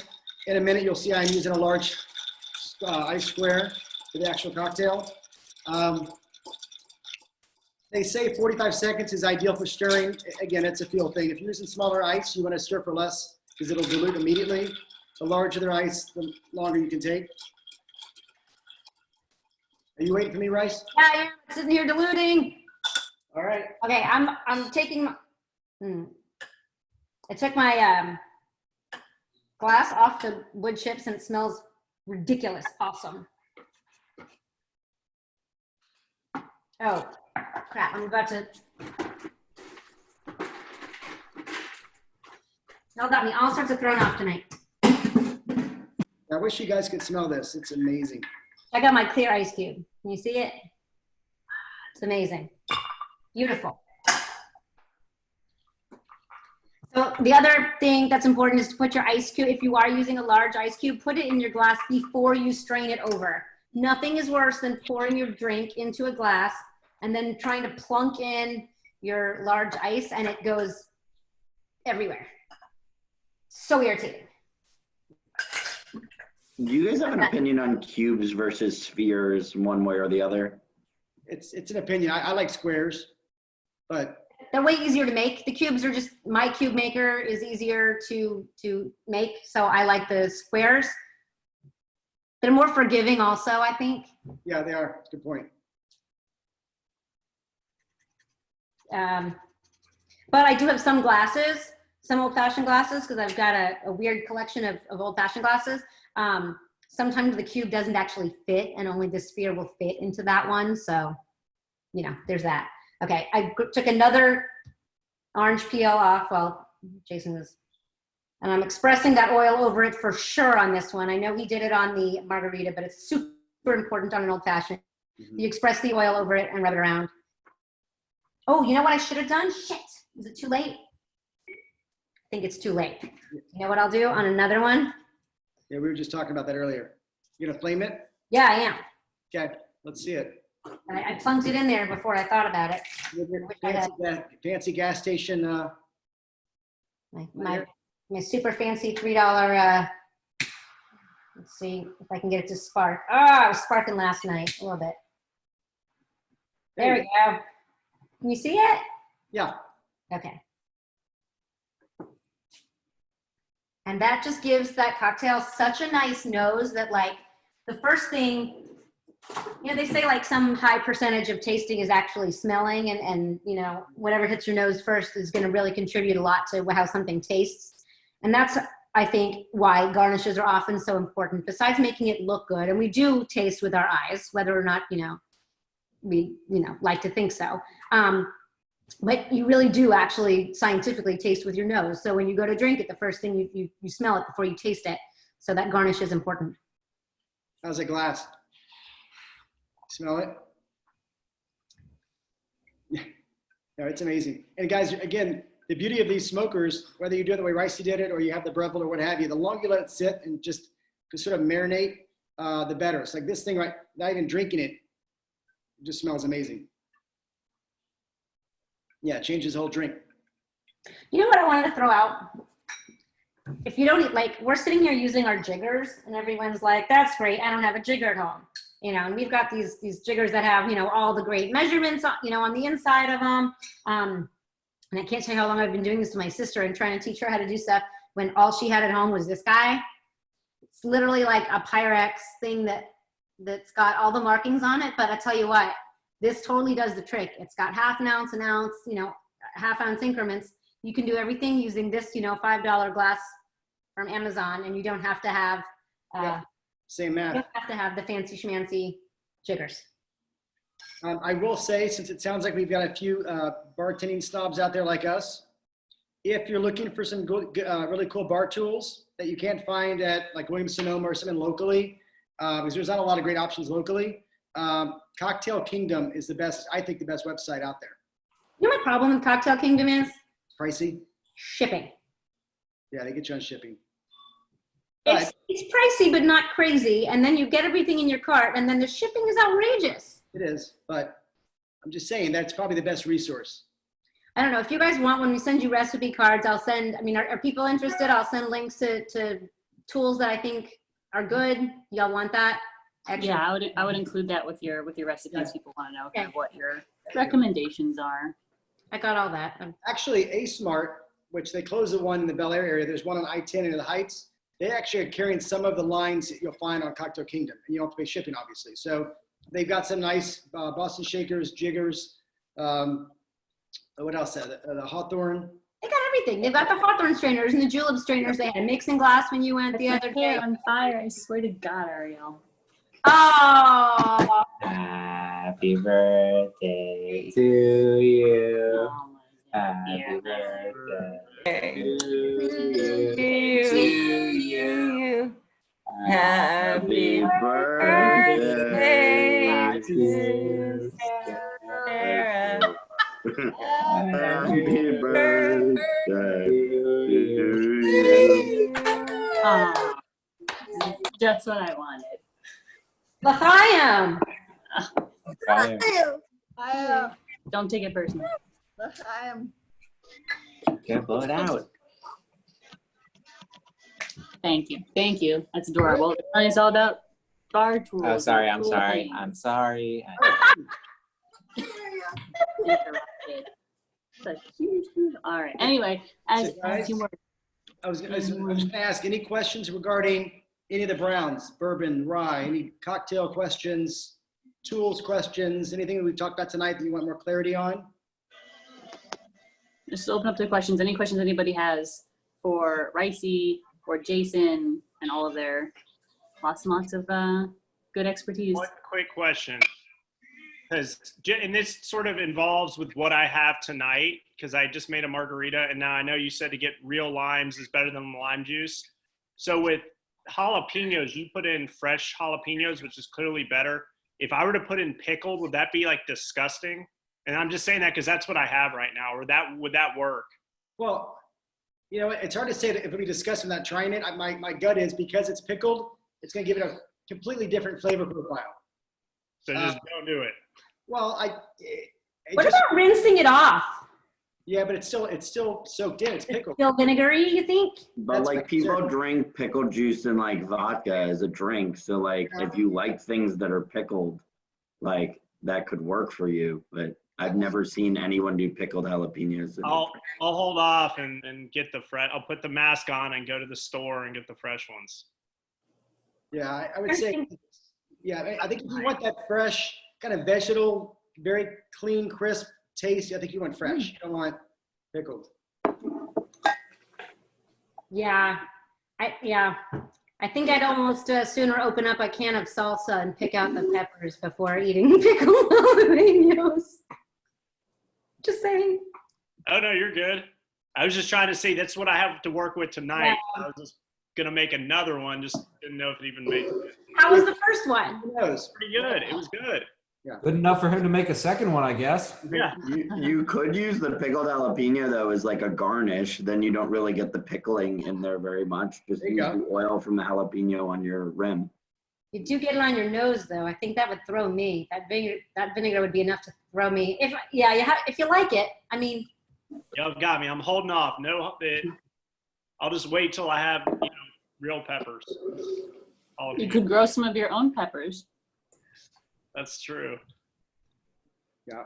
In a minute, you'll see I'm using a large ice square for the actual cocktail. They say 45 seconds is ideal for stirring. Again, it's a feel thing. If you're using smaller ice, you want to stir for less because it'll dilute immediately. The larger the ice, the longer you can take. Are you waiting for me, Rysse? Yeah, I am sitting here diluting. All right. Okay, I'm taking. I took my glass off the wood chips, and it smells ridiculous. Awesome. Oh, crap. I'm about to. Y'all got me all sorts of thrown off tonight. I wish you guys could smell this. It's amazing. I got my clear ice cube. Can you see it? It's amazing. Beautiful. So the other thing that's important is to put your ice cube, if you are using a large ice cube, put it in your glass before you strain it over. Nothing is worse than pouring your drink into a glass and then trying to plunk in your large ice and it goes everywhere. So irritating. Do you guys have an opinion on cubes versus spheres, one way or the other? It's an opinion. I like squares, but they're way easier to make. The cubes are just, my cube maker is easier to make, so I like the squares. They're more forgiving also, I think. Yeah, they are. Good point. But I do have some glasses, some old-fashioned glasses, because I've got a weird collection of old-fashioned glasses. Sometimes the cube doesn't actually fit, and only the sphere will fit into that one, so, there's that. Okay, I took another orange peel off. Well, Jason was, and I'm expressing that oil over it for sure on this one. I know he did it on the margarita, but it's super important on an old fashioned. You express the oil over it and rub it around. Oh, you know what I should have done? Shit, is it too late? I think it's too late. You know what I'll do on another one? Yeah, we were just talking about that earlier. You gonna flame it? Yeah, I am. Okay, let's see it. I plunked it in there before I thought about it. With your fancy gas station. My super fancy $3. Let's see if I can get it to spark. Oh, I was sparking last night a little bit. There we go. Can you see it? Yeah. Okay. And that just gives that cocktail such a nice nose that, like, the first thing, they say like some high percentage of tasting is actually smelling, and whatever hits your nose first is going to really contribute a lot to how something tastes. And that's, I think, why garnishes are often so important, besides making it look good. And we do taste with our eyes, whether or not, we, like to think so. But you really do actually scientifically taste with your nose. So when you go to drink it, the first thing you smell it before you taste it. So that garnish is important. How's a glass? Smell it? Yeah, no, it's amazing. And guys, again, the beauty of these smokers, whether you do it the way Rysse did it or you have the Breville or what have you, the longer you let it sit and just sort of marinate, the better. It's like this thing, right? Not even drinking it, it just smells amazing. Yeah, it changes the whole drink. You know what I wanted to throw out? If you don't eat, like, we're sitting here using our jiggers, and everyone's like, that's great, I don't have a jigger at home. And we've got these jiggers that have, all the great measurements, on the inside of them. And I can't tell you how long I've been doing this to my sister and trying to teach her how to do stuff when all she had at home was this guy. It's literally like a Pyrex thing that's got all the markings on it. But I tell you what, This totally does the trick. It's got half an ounce, you know, half-ounce increments. You can do everything using this, you know, $5 glass from Amazon, and you don't have to have Same you math. don't have to have the fancy schmancy jiggers. I will say, since it sounds like we've got a few bartending snobs out there like us, if you're looking for some good, really cool bar tools that you can't find at like Williams-Sonoma or something locally, because there's not a lot of great options locally, Cocktail Kingdom is the best, I think the best website out there. You know what my problem with Cocktail Kingdom is? Pricey? Shipping. Yeah, they get you on shipping. It's pricey, but not crazy. And then you get everything in your cart, and then the shipping is outrageous. It is, but I'm just saying that's probably the best resource. I don't know. If you guys want, when we send you recipe cards, I'll send, I mean, are people interested? I'll send links to tools that I think are good. Y'all want that? Extra. Yeah, I would include that with your recipes. People want to know kind of Okay. what your recommendations are. I got all that. Actually, A-Smart, which they closed the one in the Bel Air area, there's one on I-10 in the Heights. They actually are carrying some of the lines that you'll find on Cocktail Kingdom, and you don't have to pay shipping, obviously. So they've got some nice Boston shakers, jiggers. What else? The Hawthorne. They got everything. They've got the Hawthorne strainers and the julep strainers. They had mixing glass when you went the other day. on fire! I swear to God, Ariel. Oh, Happy birthday to you. Oh my God. Happy birthday To you. Happy birthday to Sarah. Happy birthday to you. Oh, just what I wanted. L'chaim. Don't take it personally. Can't blow it out. Thank you. Thank you. That's adorable. It's all about bar tools. Oh, sorry. I'm cool sorry. things. I'm sorry. Interrupted. Such huge. All right. Anyway, as you were. I was just going to ask, any questions regarding any of the browns, bourbon, rye, any cocktail questions, tools questions, anything that we've talked about tonight that you want more clarity on? Just open up to questions. Any questions anybody has for Rysse or Jason and all of their lots and lots of good expertise. One quick question, and this sort of involves with what I have tonight, because I just made a margarita, and now I know you said to get real limes is better than lime juice. So with jalapenos, you put in fresh jalapenos, which is clearly better. If I were to put in pickled, would that be like disgusting? And I'm just saying that because that's what I have right now. Or would that work? Well, you know, it's hard to say that if we discuss without trying it. My gut is because it's pickled, it's going to give it a completely different flavor profile. So just don't do it. Well, What about rinsing it off? Yeah, but it's still soaked in. It's pickled. Still vinegary, you think? But That's like what- people drink pickle juice and like vodka as a drink. So like if you like things that are pickled, like that could work for you. But I've never seen anyone do pickled jalapenos. I'll hold off and get the fresh. I'll put the mask on and go to the store and get the fresh ones. Yeah, I would say, yeah, I think if you want that fresh kind of vegetable, very clean, crisp taste, I think you want fresh. You don't want pickled. Yeah. I think I'd almost sooner open up a can of salsa and pick out the peppers before eating pickled jalapenos. Just saying. Oh no, you're good. I was just trying to see. That's what I have to work with tonight. Yeah. I was just gonna make another one. Just didn't know if it even made it. How was the first one? Who knows? Pretty good. It was good. Good enough for him to make a second one, I guess. Yeah. You could use the pickled jalapeno though as like a garnish. Then you don't really get the pickling in there very much. Just There you use go. the oil from the jalapeno on your rim. You do get it on your nose, though. I think that would throw me. That vinegar would be enough to throw me. If you like it. I mean, Y'all got me. I'm holding off. No, I'll just wait till I have real peppers. You could grow some of your own peppers. That's true.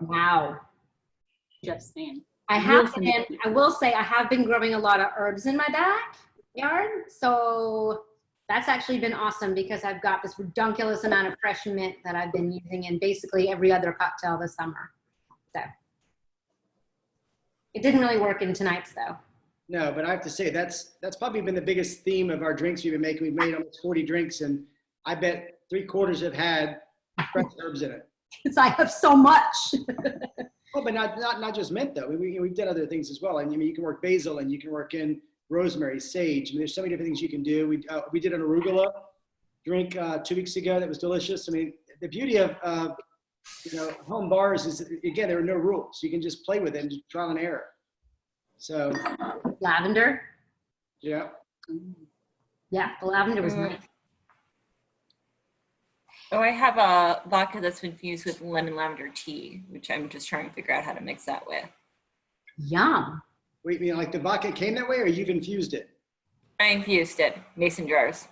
wow. Just saying. I will say I have been growing a lot of herbs in my backyard. So That's actually been awesome because I've got this redunculous amount of fresh mint that I've been using in basically every other cocktail this summer. So it didn't really work in tonight's though. No, but I have to say that's probably been the biggest theme of our drinks we've been making. We've made almost 40 drinks, and I bet 3/4 have had fresh herbs in it. Because I have so much. Oh, but not just mint though. We've done other things as well. I mean, you can work basil and you can work in rosemary, sage. I mean, there's so many different things you can do. We did an arugula drink 2 weeks ago that was delicious. I mean, the beauty of home bars is, again, there are no rules. You can just play with it and just trial and error. So Lavender. yeah. Yeah, the lavender was nice. Oh, I have a vodka that's been infused with lemon lavender tea, which I'm just trying to figure out how to mix that with. Yum. Wait, you mean like the vodka came that way, or you've infused it? I infused it, mason jars,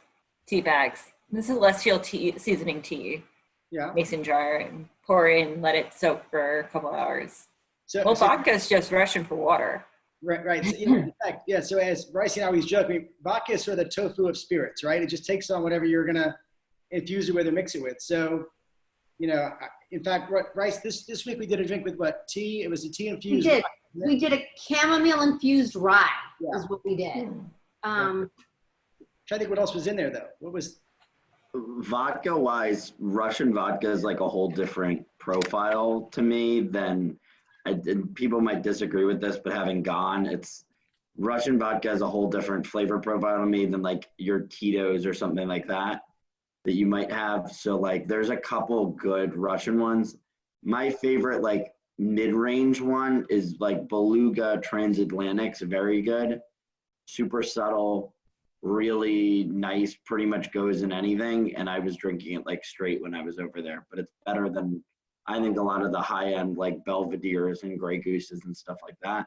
tea bags. This is celestial tea, seasoning tea. Yeah. Mason jar, and pour in, let it soak for a couple hours. So Vodka is just Russian for water. Right. So, in fact, yeah. So as Rysse and I always joke, I mean, vodka is sort of the tofu of spirits, right? It just takes on whatever you're gonna infuse it with or mix it with. So, in fact, Rysse, this week we did a drink with what? Tea? It was a tea infused. We did a chamomile infused rye. Yeah. Is what we did. Trying to think what else was in there though. What was? Vodka wise, Russian vodka is like a whole different profile to me than, people might disagree with this, but having gone, Russian vodka has a whole different flavor profile to me than like your Tito's or something like that you might have. So like there's a couple good Russian ones. My favorite like mid-range one is like Beluga Transatlantic's very good, super subtle, really nice, pretty much goes in anything. And I was drinking it like straight when I was over there, but it's better than I think a lot of the high end like Belvederes and Grey Gooses and stuff like that.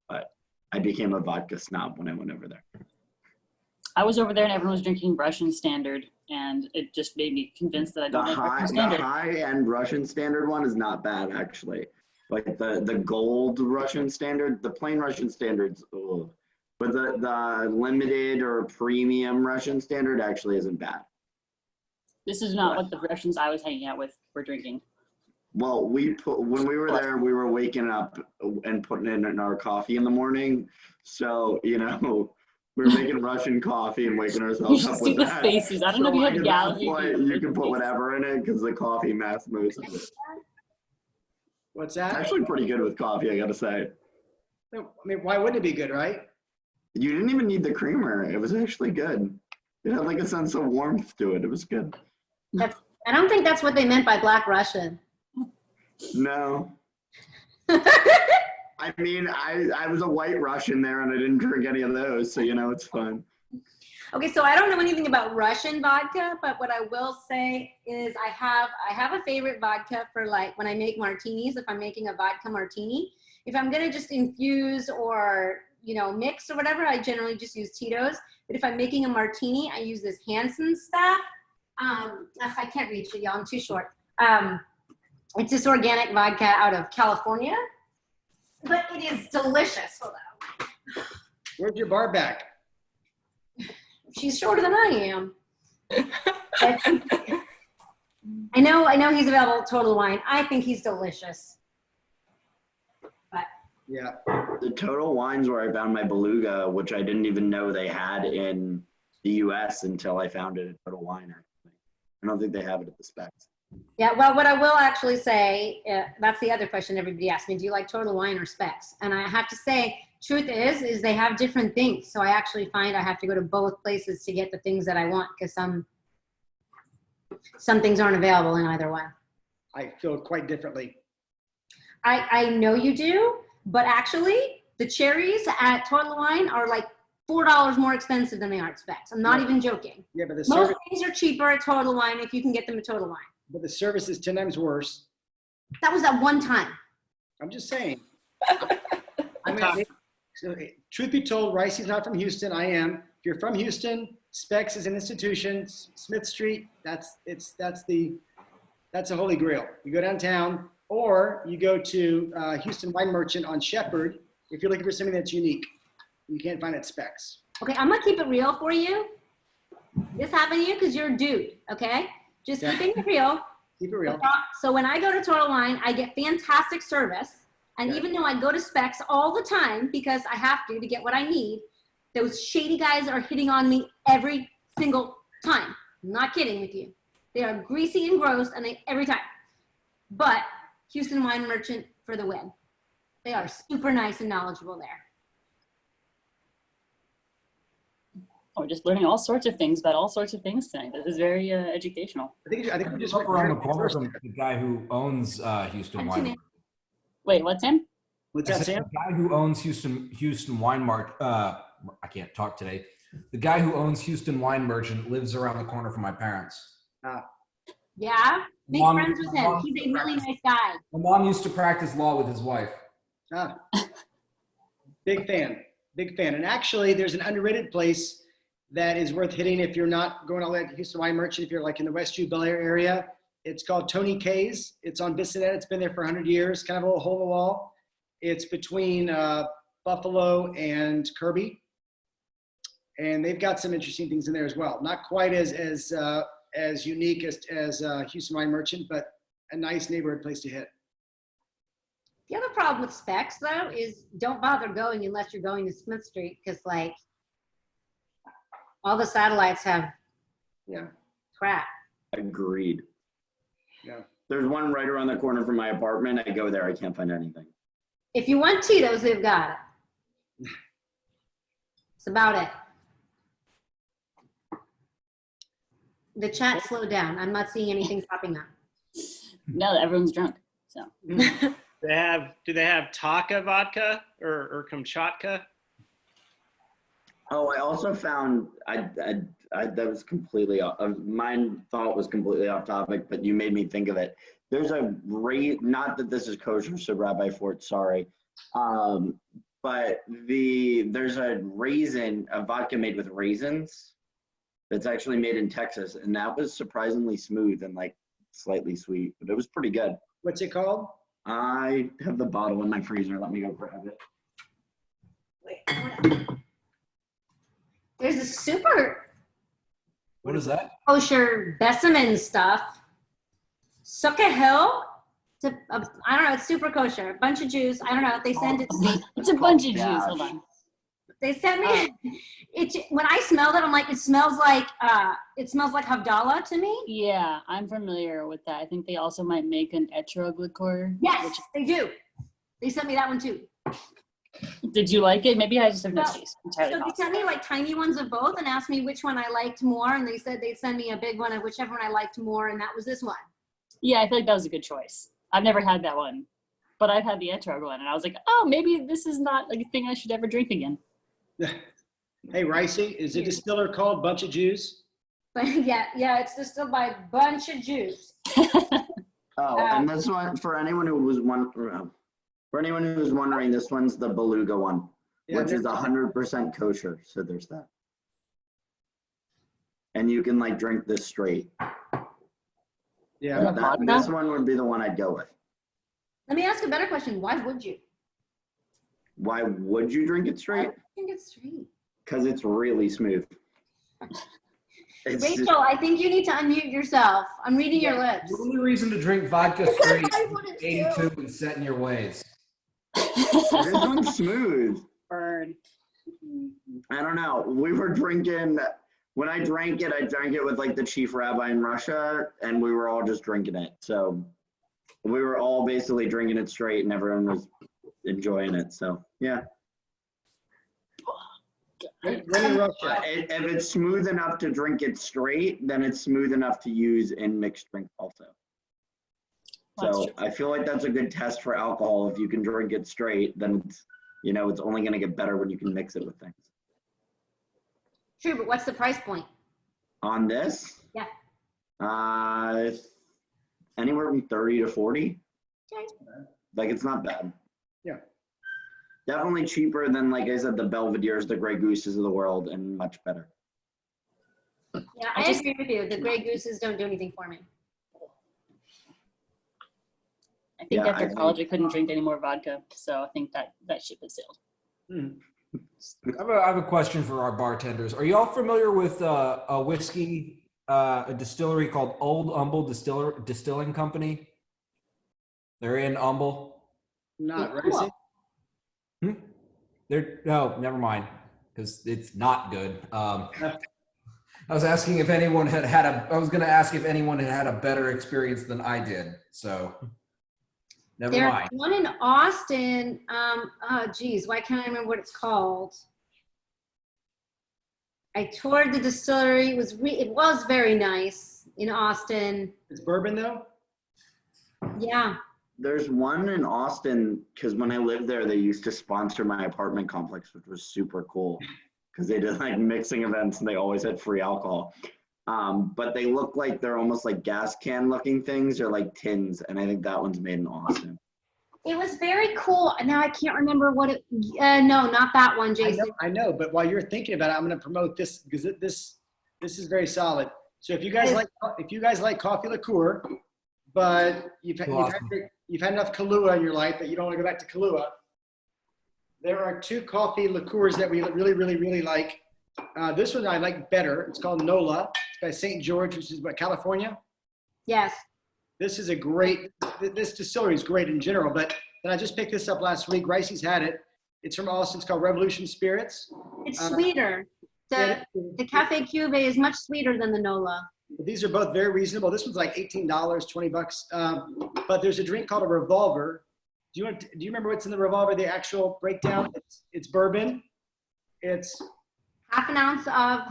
But I became a vodka snob when I went over there. I was over there and everyone was drinking Russian Standard, and it just made me convinced that I don't like Russian Standard. The high end Russian Standard one is not bad actually. Like the gold Russian Standard, the plain Russian Standards, ugh. But the limited or premium Russian Standard actually isn't bad. This is not what the Russians I was hanging out with were drinking. Well, when we were there, we were waking up and putting in our coffee in the morning. So, we were making Russian coffee and waking ourselves up with that. You should see the faces. I don't know if you have a gallery. You can put whatever in it because the coffee masks most of it. What's that? It's actually pretty good with coffee, I got to say. I mean, why wouldn't it be good, right? You didn't even need the creamer. It was actually good. It had like a sense of warmth to it. It was good. I don't think that's what they meant by Black Russian. No. I mean, I was a white Russian there and I didn't drink any of those. So, it's fun. Okay, so I don't know anything about Russian vodka, but what I will say is I have a favorite vodka for like when I make martinis, if I'm making a vodka martini. If I'm going to just infuse or, mix or whatever, I generally just use Tito's. But if I'm making a martini, I use this Hansen stuff. I can't reach it, y'all. I'm too short. It's this organic vodka out of California, but it is delicious. Hold on. Where's your bar back? She's shorter than I am. I know he's available at Total Wine. I think he's delicious. But yeah. The Total Wine's where I found my Beluga, which I didn't even know they had in the US until I found it at Total Wine, actually. I don't think they have it at the Specs. Yeah, well, what I will actually say, that's the other question everybody asks me, do you like Total Wine or Specs? And I have to say, truth is they have different things. So I actually find I have to go to both places to get the things that I want because some things aren't available in either one. I feel quite differently. I know you do, but actually the cherries at Total Wine are like $4 more expensive than they are at Specs. I'm not even joking. Yeah, but most things are cheaper at Total Wine if you can get them at Total Wine. But the service is 10 times worse. That was at one time. I'm just saying. Truth be told, Rysse is not from Houston. I am. If you're from Houston, Specs is an institution. Smith Street, that's the holy grail. You go downtown, or you go to Houston Wine Merchant on Shepherd if you're looking for something that's unique. You can't find it at Specs. Okay, I'm gonna keep it real for you. This happened to you because you're a dude, okay? Just Yeah. keeping it real. Keep it real. So when I go to Total Wine, I get fantastic service. And Yeah. even though I go to Specs all the time because I have to get what I need, those shady guys are hitting on me every single time. I'm not kidding with you. They are greasy and gross and every time. But Houston Wine Merchant for the win. They are super nice and knowledgeable there. We're just learning all sorts of things about all sorts of things tonight. This is very educational. I think we just Up went around the very corner first. from the guy who owns Houston Wine. Wait, what's him? What's I that, said Sam? the guy who owns Houston Wine Mart. I can't talk today. The guy who owns Houston Wine Merchant lives around the corner from my parents. Yeah? Make Mom- friends with him. Mom- He's a really nice guy. My mom used to practice law with his wife. Ah. Big fan. Big fan. And actually, there's an underrated place that is worth hitting if you're not going all the way to Houston Wine Merchant, if you're like in the Westview Bel Air area. It's called Tony K's. It's on Bissonnet. It's been there for 100 years, kind of a little hole in the wall. It's between Buffalo and Kirby. And they've got some interesting things in there as well. Not quite as unique as Houston Wine Merchant, but a nice neighborhood place to hit. The other problem with Specs, though, is don't bother going unless you're going to Smith Street because, like, all the satellites have crap. Agreed. Yeah. There's one right around the corner from my apartment. I go there, I can't find anything. If you want Tito's, they've got it. That's about it. The chat slowed down. I'm not seeing anything popping up. No, everyone's drunk. So Do they have Taka vodka or Kamchatka? Oh, I also found that was completely off. Mine thought was completely off topic, but you made me think of it. There's not that this is kosher, so Rabbi Fort, sorry, but there's a vodka made with raisins that's actually made in Texas, and that was surprisingly smooth and like slightly sweet, but it was pretty good. What's it called? I have the bottle in my freezer. Let me go grab it. Wait, there's a super What is that? kosher Besseman stuff. Sukkah Hill. I don't know. It's super kosher. A bunch of Jews. I don't know. They sent it to me. it's a bunch of Jews. Hold on. They sent me it. When I smelled it, I'm like, it smells like Havdalah to me. Yeah, I'm familiar with that. I think they also might make an etrog liqueur. Yes, they do. They sent me that one too. Did you like it? Maybe I just have no taste. So they sent me like tiny ones of both and asked me which one I liked more, and they said they'd send me a big one of whichever one I liked more, and that was this one. Yeah, I feel like that was a good choice. I've never had that one, but I've had the etrog one, and I was like, oh, maybe this is not like a thing I should ever drink again. Hey, Rysse, is a distiller called Bunch of Jews? yeah, it's distilled by a bunch of Jews. And this one, for anyone who was wondering, this one's the Beluga one, which is 100% kosher. So there's that. And you can like drink this straight. Yeah. This one would be the one I'd go with. Let me ask a better question. Why would you? Why would you drink it straight? I think it's straight. Because it's really smooth. Rachel, I think you need to unmute yourself. I'm reading your lips. The only reason to drink vodka straight I is wouldn't 82 and set in your ways. This one's smooth. Burn. I don't know. We were drinking, when I drank it with like the chief rabbi in Russia, and we were all just drinking it. So we were all basically drinking it straight and everyone was enjoying it. So yeah. When in Russia. If it's smooth enough to drink it straight, then it's smooth enough to use in mixed drinks also. So I feel like that's a good test for alcohol. If you can drink it straight, then it's only going to get better when you can mix it with things. True, but what's the price point? On this? Yeah. Anywhere from 30 to 40. Okay. Like, it's not bad. Yeah. Definitely cheaper than, like I said, the Belvederes, the Grey Gooses of the world, and much better. Yeah, I agree with you. The Grey Gooses don't do anything for me. I think after college I couldn't drink any more vodka, so I think that ship has sailed. I have a question for our bartenders. Are you all familiar with a whiskey, a distillery called Old Humble Distilling Company? They're in Humble. Not Rysse. No, never mind, because it's not good. I was asking if anyone I was going to ask if anyone had had a better experience than I did. So never There's mind. one in Austin. Oh, geez, why can't I remember what it's called? I toured the distillery. It was very nice in Austin. It's bourbon though? Yeah. There's one in Austin because when I lived there, they used to sponsor my apartment complex, which was super cool because they did like mixing events and they always had free alcohol. But they look like they're almost like gas can looking things or like tins. And I think that one's made in Austin. It was very cool. Now I can't remember what it, no, not that one, Jason. I know, but while you're thinking about it, I'm going to promote this because this is very solid. So if you guys like coffee liqueur, but you've had enough Kahlua in your life that you don't want to go back to Kahlua, there are two coffee liqueurs that we really, really, really like. This one I like better. It's called NOLA. It's by St. George, which is California. Yes. This distillery is great in general, but then I just picked this up last week. Rysse's had it. It's from Austin. It's called Revolution Spirits. It's sweeter. The Cafe Cube is much sweeter than the NOLA. These are both very reasonable. This one's like $18, $20. But there's a drink called a Revolver. Do you remember what's in the Revolver? The actual breakdown. It's bourbon. It's half an ounce. I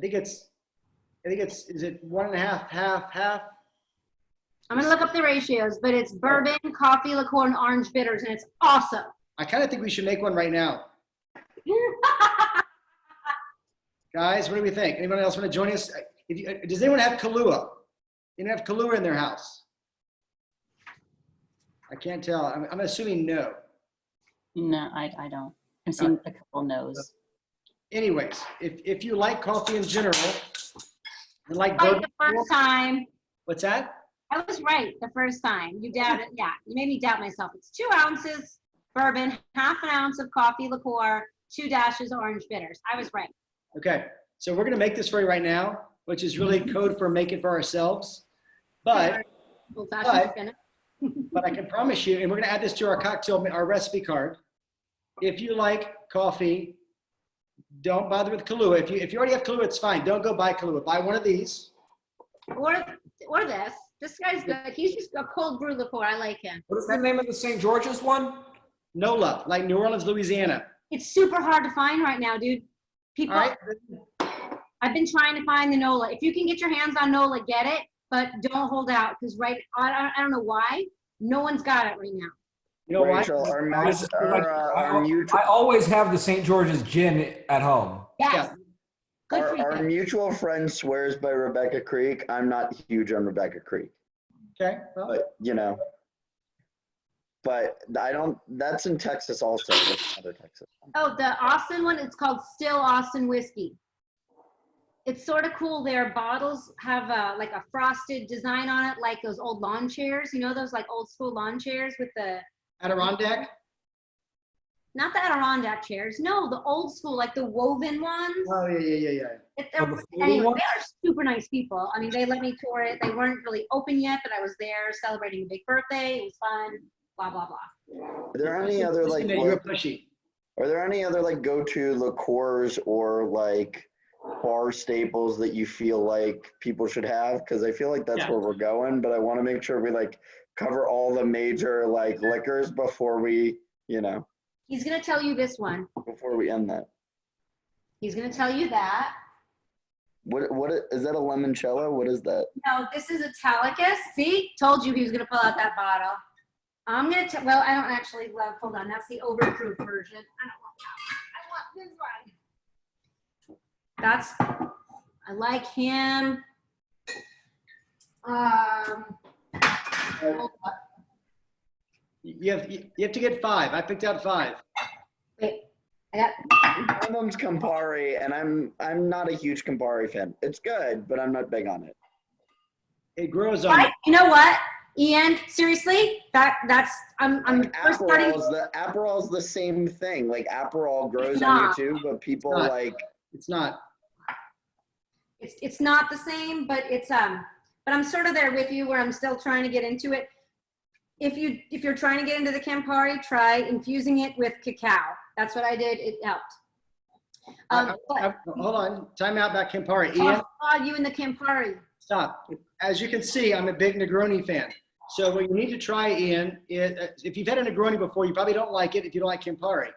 think it's. Is it 1.5, half? I'm gonna look up the ratios, but it's bourbon, coffee, liqueur, and orange bitters, and it's awesome. I kind of think we should make one right now. Guys, what do we think? Anyone else want to join us? Does anyone have Kahlua? Anyone have Kahlua in their house? I can't tell. I'm assuming no. No, I don't. I've seen a couple no's. Anyways, if you like coffee in general, and like the first time. What's that? I was right the first time. You doubted. Yeah, you made me doubt myself. It's 2 ounces bourbon, half an ounce of coffee liqueur, 2 dashes orange bitters. I was right. Okay, so we're gonna make this for you right now, which is really code for make it for ourselves. But I can promise you, and we're gonna add this to our cocktail, our recipe card. If you like coffee, don't bother with Kahlua. If you already have Kahlua, it's fine. Don't go buy Kahlua. Buy one of these. Or this. This guy's good. He's just a cold brew liqueur. I like him. What is the name of the St. George's one? NOLA, like New Orleans, Louisiana. It's super hard to find right now, dude. People, all right. I've been trying to find the NOLA. If you can get your hands on NOLA, get it, but don't hold out because I don't know why. No one's got it right now. You know why? Rachel, I always have the St. George's gin at home. Yes. Yeah. Good for you. Our mutual friend swears by Rebecca Creek. I'm not huge on Rebecca Creek. Okay. Well. But that's in Texas also. Other Texas. Oh, the Austin one, it's called Still Austin Whiskey. It's sort of cool. Their bottles have like a frosted design on it, like those old lawn chairs. You know, those like old school lawn chairs with the Adirondack? Not the Adirondack chairs. No, the old school, like the woven ones. Oh, yeah. Anyway, they're super nice people. I mean, they let me tour it. They weren't really open yet, but I was there celebrating a big birthday. It was fun, blah, blah, blah. Are there any other Are there any other like go-to liqueurs or like bar staples that you feel like people should have? Because I feel like that's where we're going, but I want to make sure we like cover all the major like liquors before we, He's going to tell you this one. Before we end that. He's going to tell you that. What is that, a limoncello? What is that? No, this is Italicus. See? Told you he was going to pull out that bottle. I'm going to, well, I don't actually love, hold on. That's the overproof version. I don't want that one. I want this one. I like him. You have to get 5. I picked out 5. Wait, one of them's Campari, and I'm not a huge Campari fan. It's good, but I'm not big on it. It grows on you. You know what? Ian, seriously, I'm first starting. Aperol's the same thing. Like Aperol grows It's on not. YouTube, but people not. like. It's not. It's not the same, but but I'm sort of there with you where I'm still trying to get into it. If you're trying to get into the Campari, try infusing it with cacao. That's what I did. It helped. Hold on. Time out about Campari. Ian, You and the Campari. stop. As you can see, I'm a big Negroni fan. So what you need to try, Ian, if you've had a Negroni before, you probably don't like it if you don't like Campari.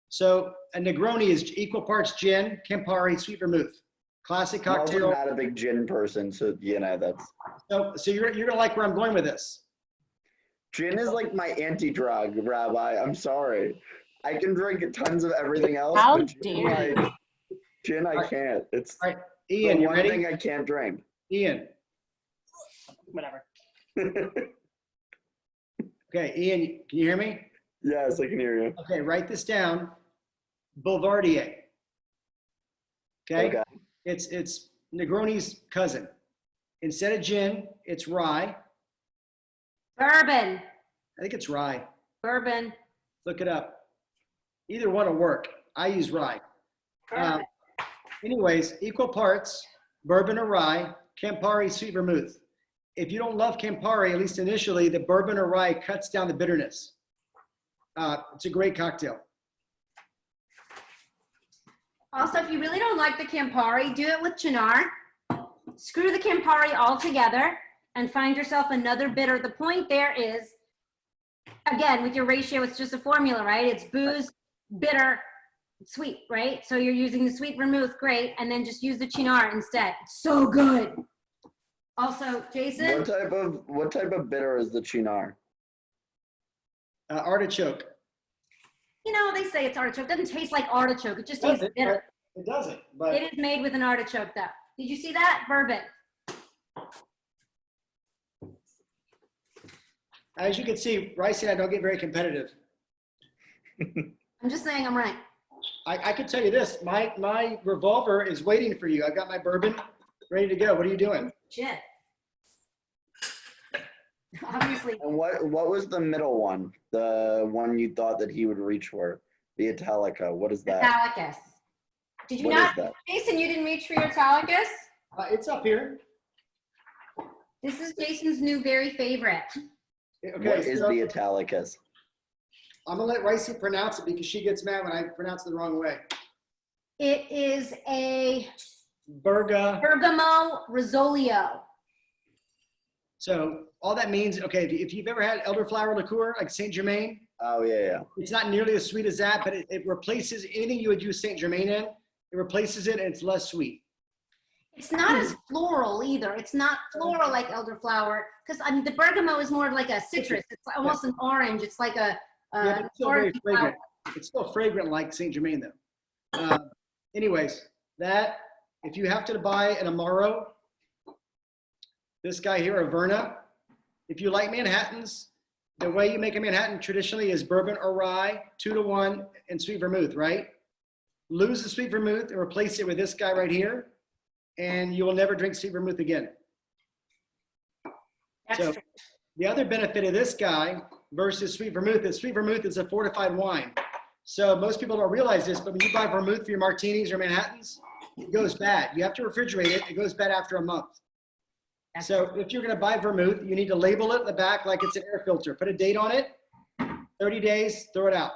So a Negroni is equal parts gin, Campari, sweet vermouth. Classic I'm cocktail. also not a big gin person, so that's. So you're gonna like where I'm going with this. Gin is like my anti-drug, Rabbi. I'm sorry. I can drink tons of everything else. How but dare you. Gin, I can't. It's All right, Ian, the you one ready? thing I can't drink. Ian. Whatever. Okay, Ian, can you hear me? Yes, I can hear you. Okay, write this down. Boulevardier. Okay? It's Negroni's cousin. Instead of gin, it's rye. Bourbon. I think it's rye. Bourbon. Look it up. Either one will work. I use rye. Bourbon. Anyways, equal parts, bourbon or rye, Campari, sweet vermouth. If you don't love Campari, at least initially, the bourbon or rye cuts down the bitterness. It's a great cocktail. Also, if you really don't like the Campari, do it with Cynar. Screw the Campari all together and find yourself another bitter. The point there is, again, with your ratio, it's just a formula, right? It's booze, bitter, sweet, right? So you're using the sweet vermouth, great, and then just use the Cynar instead. It's so good. Also, Jason? What type of bitter is the Cynar? Artichoke. You know, they say it's artichoke. It doesn't taste like artichoke. It just tastes bitter. It doesn't, but It is made with an artichoke, though. Did you see that? Bourbon. as you can see, Rysse and I don't get very competitive. I'm just saying I'm right. I can tell you this, my revolver is waiting for you. I've got my bourbon ready to go. What are you doing? Shit. Obviously. And what was the middle one? The one you thought that he would reach for? The Italica. What is that? Italicus. Did you What not, is that? Jason, you didn't reach for your Italicus? It's up here. This is Jason's new very favorite. Okay, What is so the Italicus? I'm gonna let Rysse pronounce it because she gets mad when I pronounce it the wrong way. It is a Berga. Bergamo Rizzolio. So all that means, okay, if you've ever had elderflower liqueur, like Saint Germain, Oh yeah. it's not nearly as sweet as that, but it replaces anything you would use Saint Germain in. It replaces it, and it's less sweet. It's not as floral either. It's not floral like elderflower, because I mean the bergamo is more like a citrus. It's almost an orange. It's like a Yeah, but it's still very orange fragrant. flower. It's still fragrant like Saint Germain though. Anyways, that if you have to buy an Amaro, this guy here, a Verna. If you like Manhattans, the way you make a Manhattan traditionally is bourbon or rye, 2-to-1, and sweet vermouth, right? Lose the sweet vermouth and replace it with this guy right here, and you will never drink sweet vermouth again. That's So true. the other benefit of this guy versus sweet vermouth is a fortified wine. So most people don't realize this, but when you buy vermouth for your martinis or Manhattans, it goes bad. You have to refrigerate it. It goes bad after a month. So if you're going to buy vermouth, you need to label it in the back like it's an air filter. Put a date on it, 30 days, throw it out.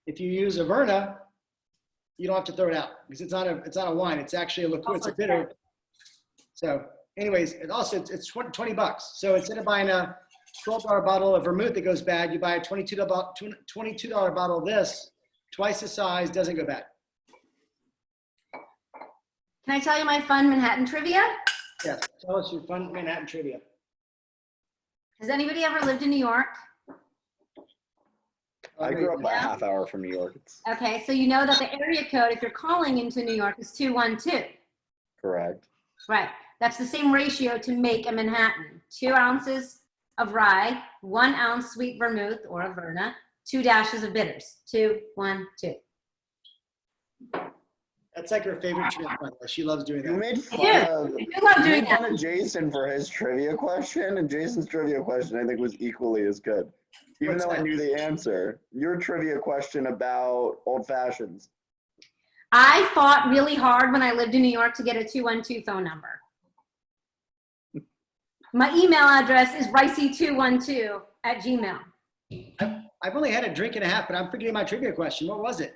If you use a Verna, you don't have to throw it out because it's not a wine. It's actually a liqueur. It's a bitter. So anyways, it's 20 bucks. So instead of buying a $12 bottle of vermouth that goes bad, you buy a $22 bottle of this, twice the size, doesn't go bad. Can I tell you my fun Manhattan trivia? Yes, tell us your fun Manhattan trivia. Has anybody ever lived in New York? I grew up a Yeah. half hour from New York. It's Okay, so you know that the area code, if you're calling into New York, is 212. correct. Right. That's the same ratio to make a Manhattan. 2 ounces of rye, 1 ounce sweet vermouth or a Verna, 2 dashes of bitters. 2, 1, 2. That's like her favorite trick, by the way. She loves doing You that. made fun Yeah. of I do love doing made fun that. of Jason for his trivia question, and Jason's trivia question I think was equally as good. Even What's though I that? knew the answer. Your trivia question about old fashions. I fought really hard when I lived in New York to get a 212 phone number. My email address is Rysse212@gmail. I've only had a drink and a half, but I'm forgetting my trivia question. What was it?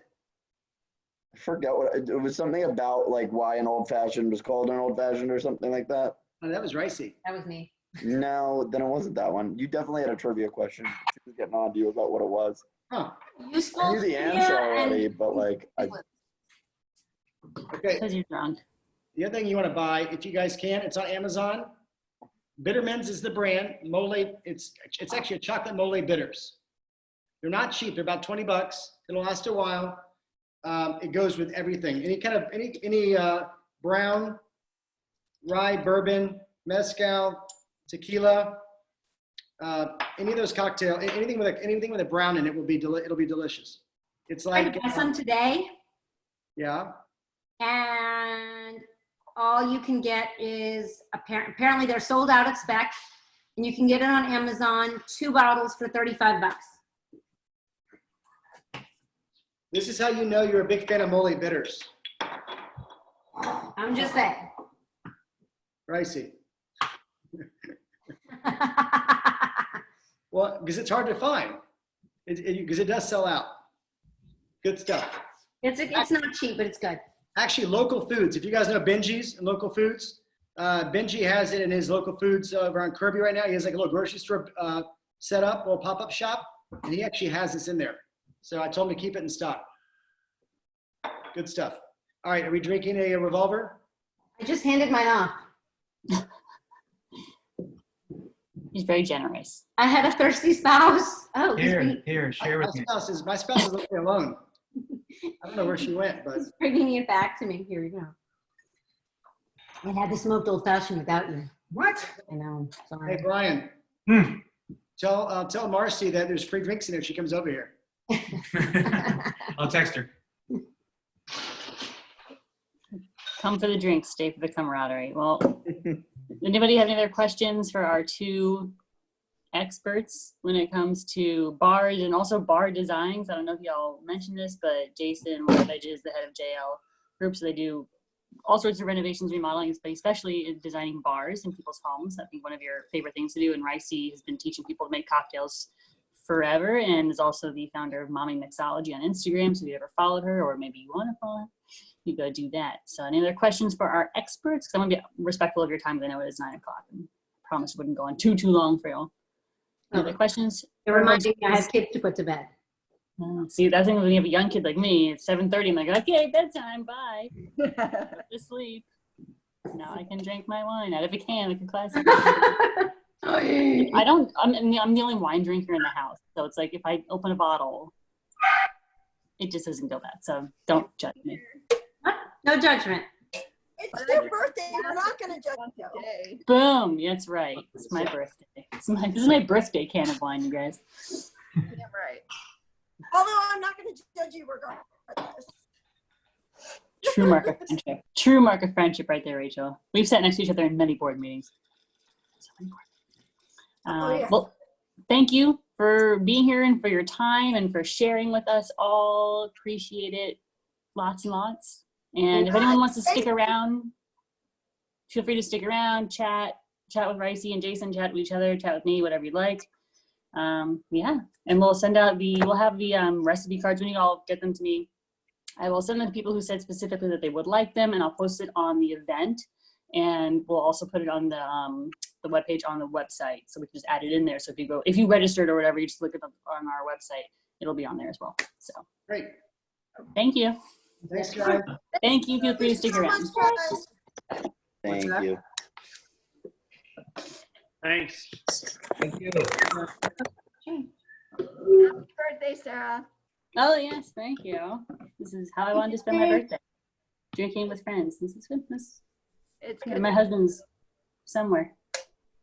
I forget what it was. Something about like why an old fashioned was called an old fashioned or something like that. Oh, that was Rysse. That was me. No, then it wasn't that one. You definitely had a trivia question. She was getting on to you about what it was. Huh. Useful. I knew the answer trivia already, and- but like Okay. Because you're drunk. The other thing you want to buy, if you guys can, it's on Amazon. Bittermens is the brand. Mole, it's actually a chocolate mole bitters. They're not cheap. They're about $20. It'll last a while. It goes with everything. Any brown, rye, bourbon, mezcal, tequila, any of those cocktail, anything with a brown in it will be it'll be delicious. It's I like got some today, yeah. and all you can get is apparently they're sold out at spec, and you can get it on Amazon. 2 bottles for $35. This is how you know you're a big fan of mole bitters. I'm just saying. Rysse. Well, because it's hard to find. Because it does sell out. Good stuff. It's not cheap, but it's good. Actually, Local Foods. If you guys know Benji's and Local Foods, Benji has it in his Local Foods over on Kirby right now. He has like a little grocery store set up, a little pop-up shop, and he actually has this in there. So I told him to keep it in stock. Good stuff. All right, are we drinking a revolver? I just handed mine off. He's very generous. I had a thirsty spouse. Oh, he's Here, share with me. My spouse is looking alone. I don't know where she went, but bringing it back to me. Here we go. I had the smoked old fashioned without you. What? I know. Sorry. hey, Brian, tell Marcy that there's free drinks in there if she comes over here. I'll text her. Come for the drinks, stay for the camaraderie. Well, anybody have any other questions for our two experts when it comes to bars and also bar designs? I don't know if y'all mentioned this, but Jason Laviage is the head of JL Group, so they do all sorts of renovations, remodeling, but especially in designing bars in people's homes. I think one of your favorite things to do, and Rysse has been teaching people to make cocktails forever, and is also the founder of Make-it-Work on Instagram. So if you ever followed her, or maybe you want to follow her, you go do that. So any other questions for our experts? Because I want to be respectful of your time, because I know it is 9 o'clock, and I promise it wouldn't go on too long for y'all. Any other questions? It reminds me I have kids to put to bed. See, that's the thing when you have a young kid like me, it's 7:30, I'm like, okay, bedtime, bye. To sleep. Now I can drink my wine out of a can like a classic. I'm the only wine drinker in the house. So it's like if I open a bottle, it just doesn't go bad. So don't judge me. No judgment. It's their birthday. We're not going to judge today. Boom. That's right. It's my birthday. This is my birthday can of wine, you guys. Yeah, right. Although I'm not going to judge you regardless. True mark of friendship. True mark of friendship right there, Rachel. We've sat next to each other in many board meetings. Well, thank you for being here and for your time and for sharing with us all. Appreciate it. Lots and lots. And if anyone wants to stick around, feel free to stick around, chat with Rysse and Jason, chat with each other, chat with me, whatever you'd like. Yeah, and we'll send out we'll have the recipe cards when you all get them to me. I will send them to people who said specifically that they would like them, and I'll post it on the event, and we'll also put it on the webpage on the website, so we can just add it in there. So if you registered or whatever, you just look it up on our website, it'll be on there as well. So great. Thank you. Thanks, guys. Thank you. Feel free to stick around. thank you. Thanks. Thank you. Happy birthday, Sarah. Oh yes, thank you. This is how I wanted to spend my birthday. Drinking with friends. This is good. It's And good. my husband's somewhere.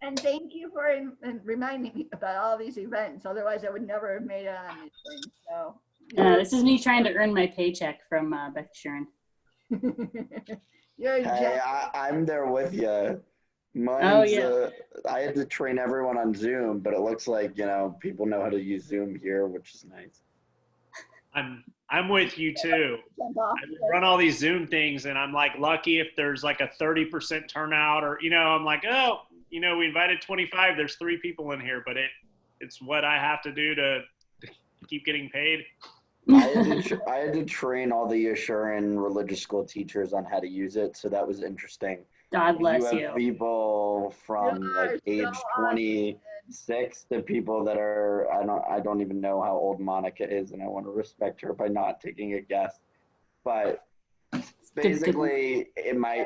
And thank you for reminding me about all these events. Otherwise, I would never have made it on these things. So This is me trying to earn my paycheck from Beth Yeshurun. You're a Hey, jack. I'm there with you. Oh, yeah. I had to train everyone on Zoom, but it looks like, people know how to use Zoom here, which is nice. I'm with you too. Jump off. I run all these Zoom things, and I'm like lucky if there's like a 30% turnout, or I'm like, oh, we invited 25. There's 3 people in here, but it's what I have to do to keep getting paid. I had to train all the Yeshurun religious school teachers on how to use it, so that was interesting. God bless You have you. people from You like are age so 26 to people that are I don't even know how old Monica is, and I want to respect her by not taking a guess. But basically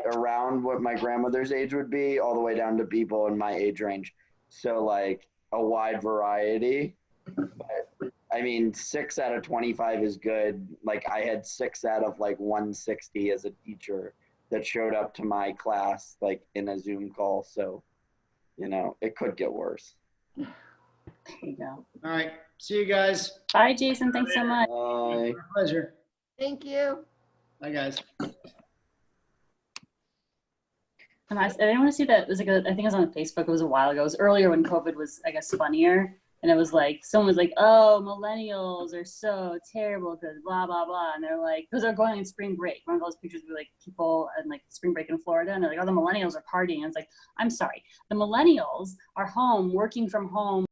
around what my grandmother's age would be, all the way down to people in my age range. So like a wide variety. But I mean, 6 out of 25 is good. Like I had 6 out of like 160 as a teacher that showed up to my class like in a Zoom call. So, it could get worse. There you go. All right. See you guys. Bye, Jason. Thanks so much. Bye. Our pleasure. Thank you. Bye, guys. And I didn't want to see that. It was like I think it was on Facebook. It was a while ago. It was earlier when COVID was, I guess, funnier. And it was like, someone was like, oh, millennials are so terrible because blah, blah, blah. And they're like, because they're going on spring break. One of those pictures were like people in like spring break in Florida. And they're like, oh, the millennials are partying. And it's like, I'm sorry. The millennials are home, working from home.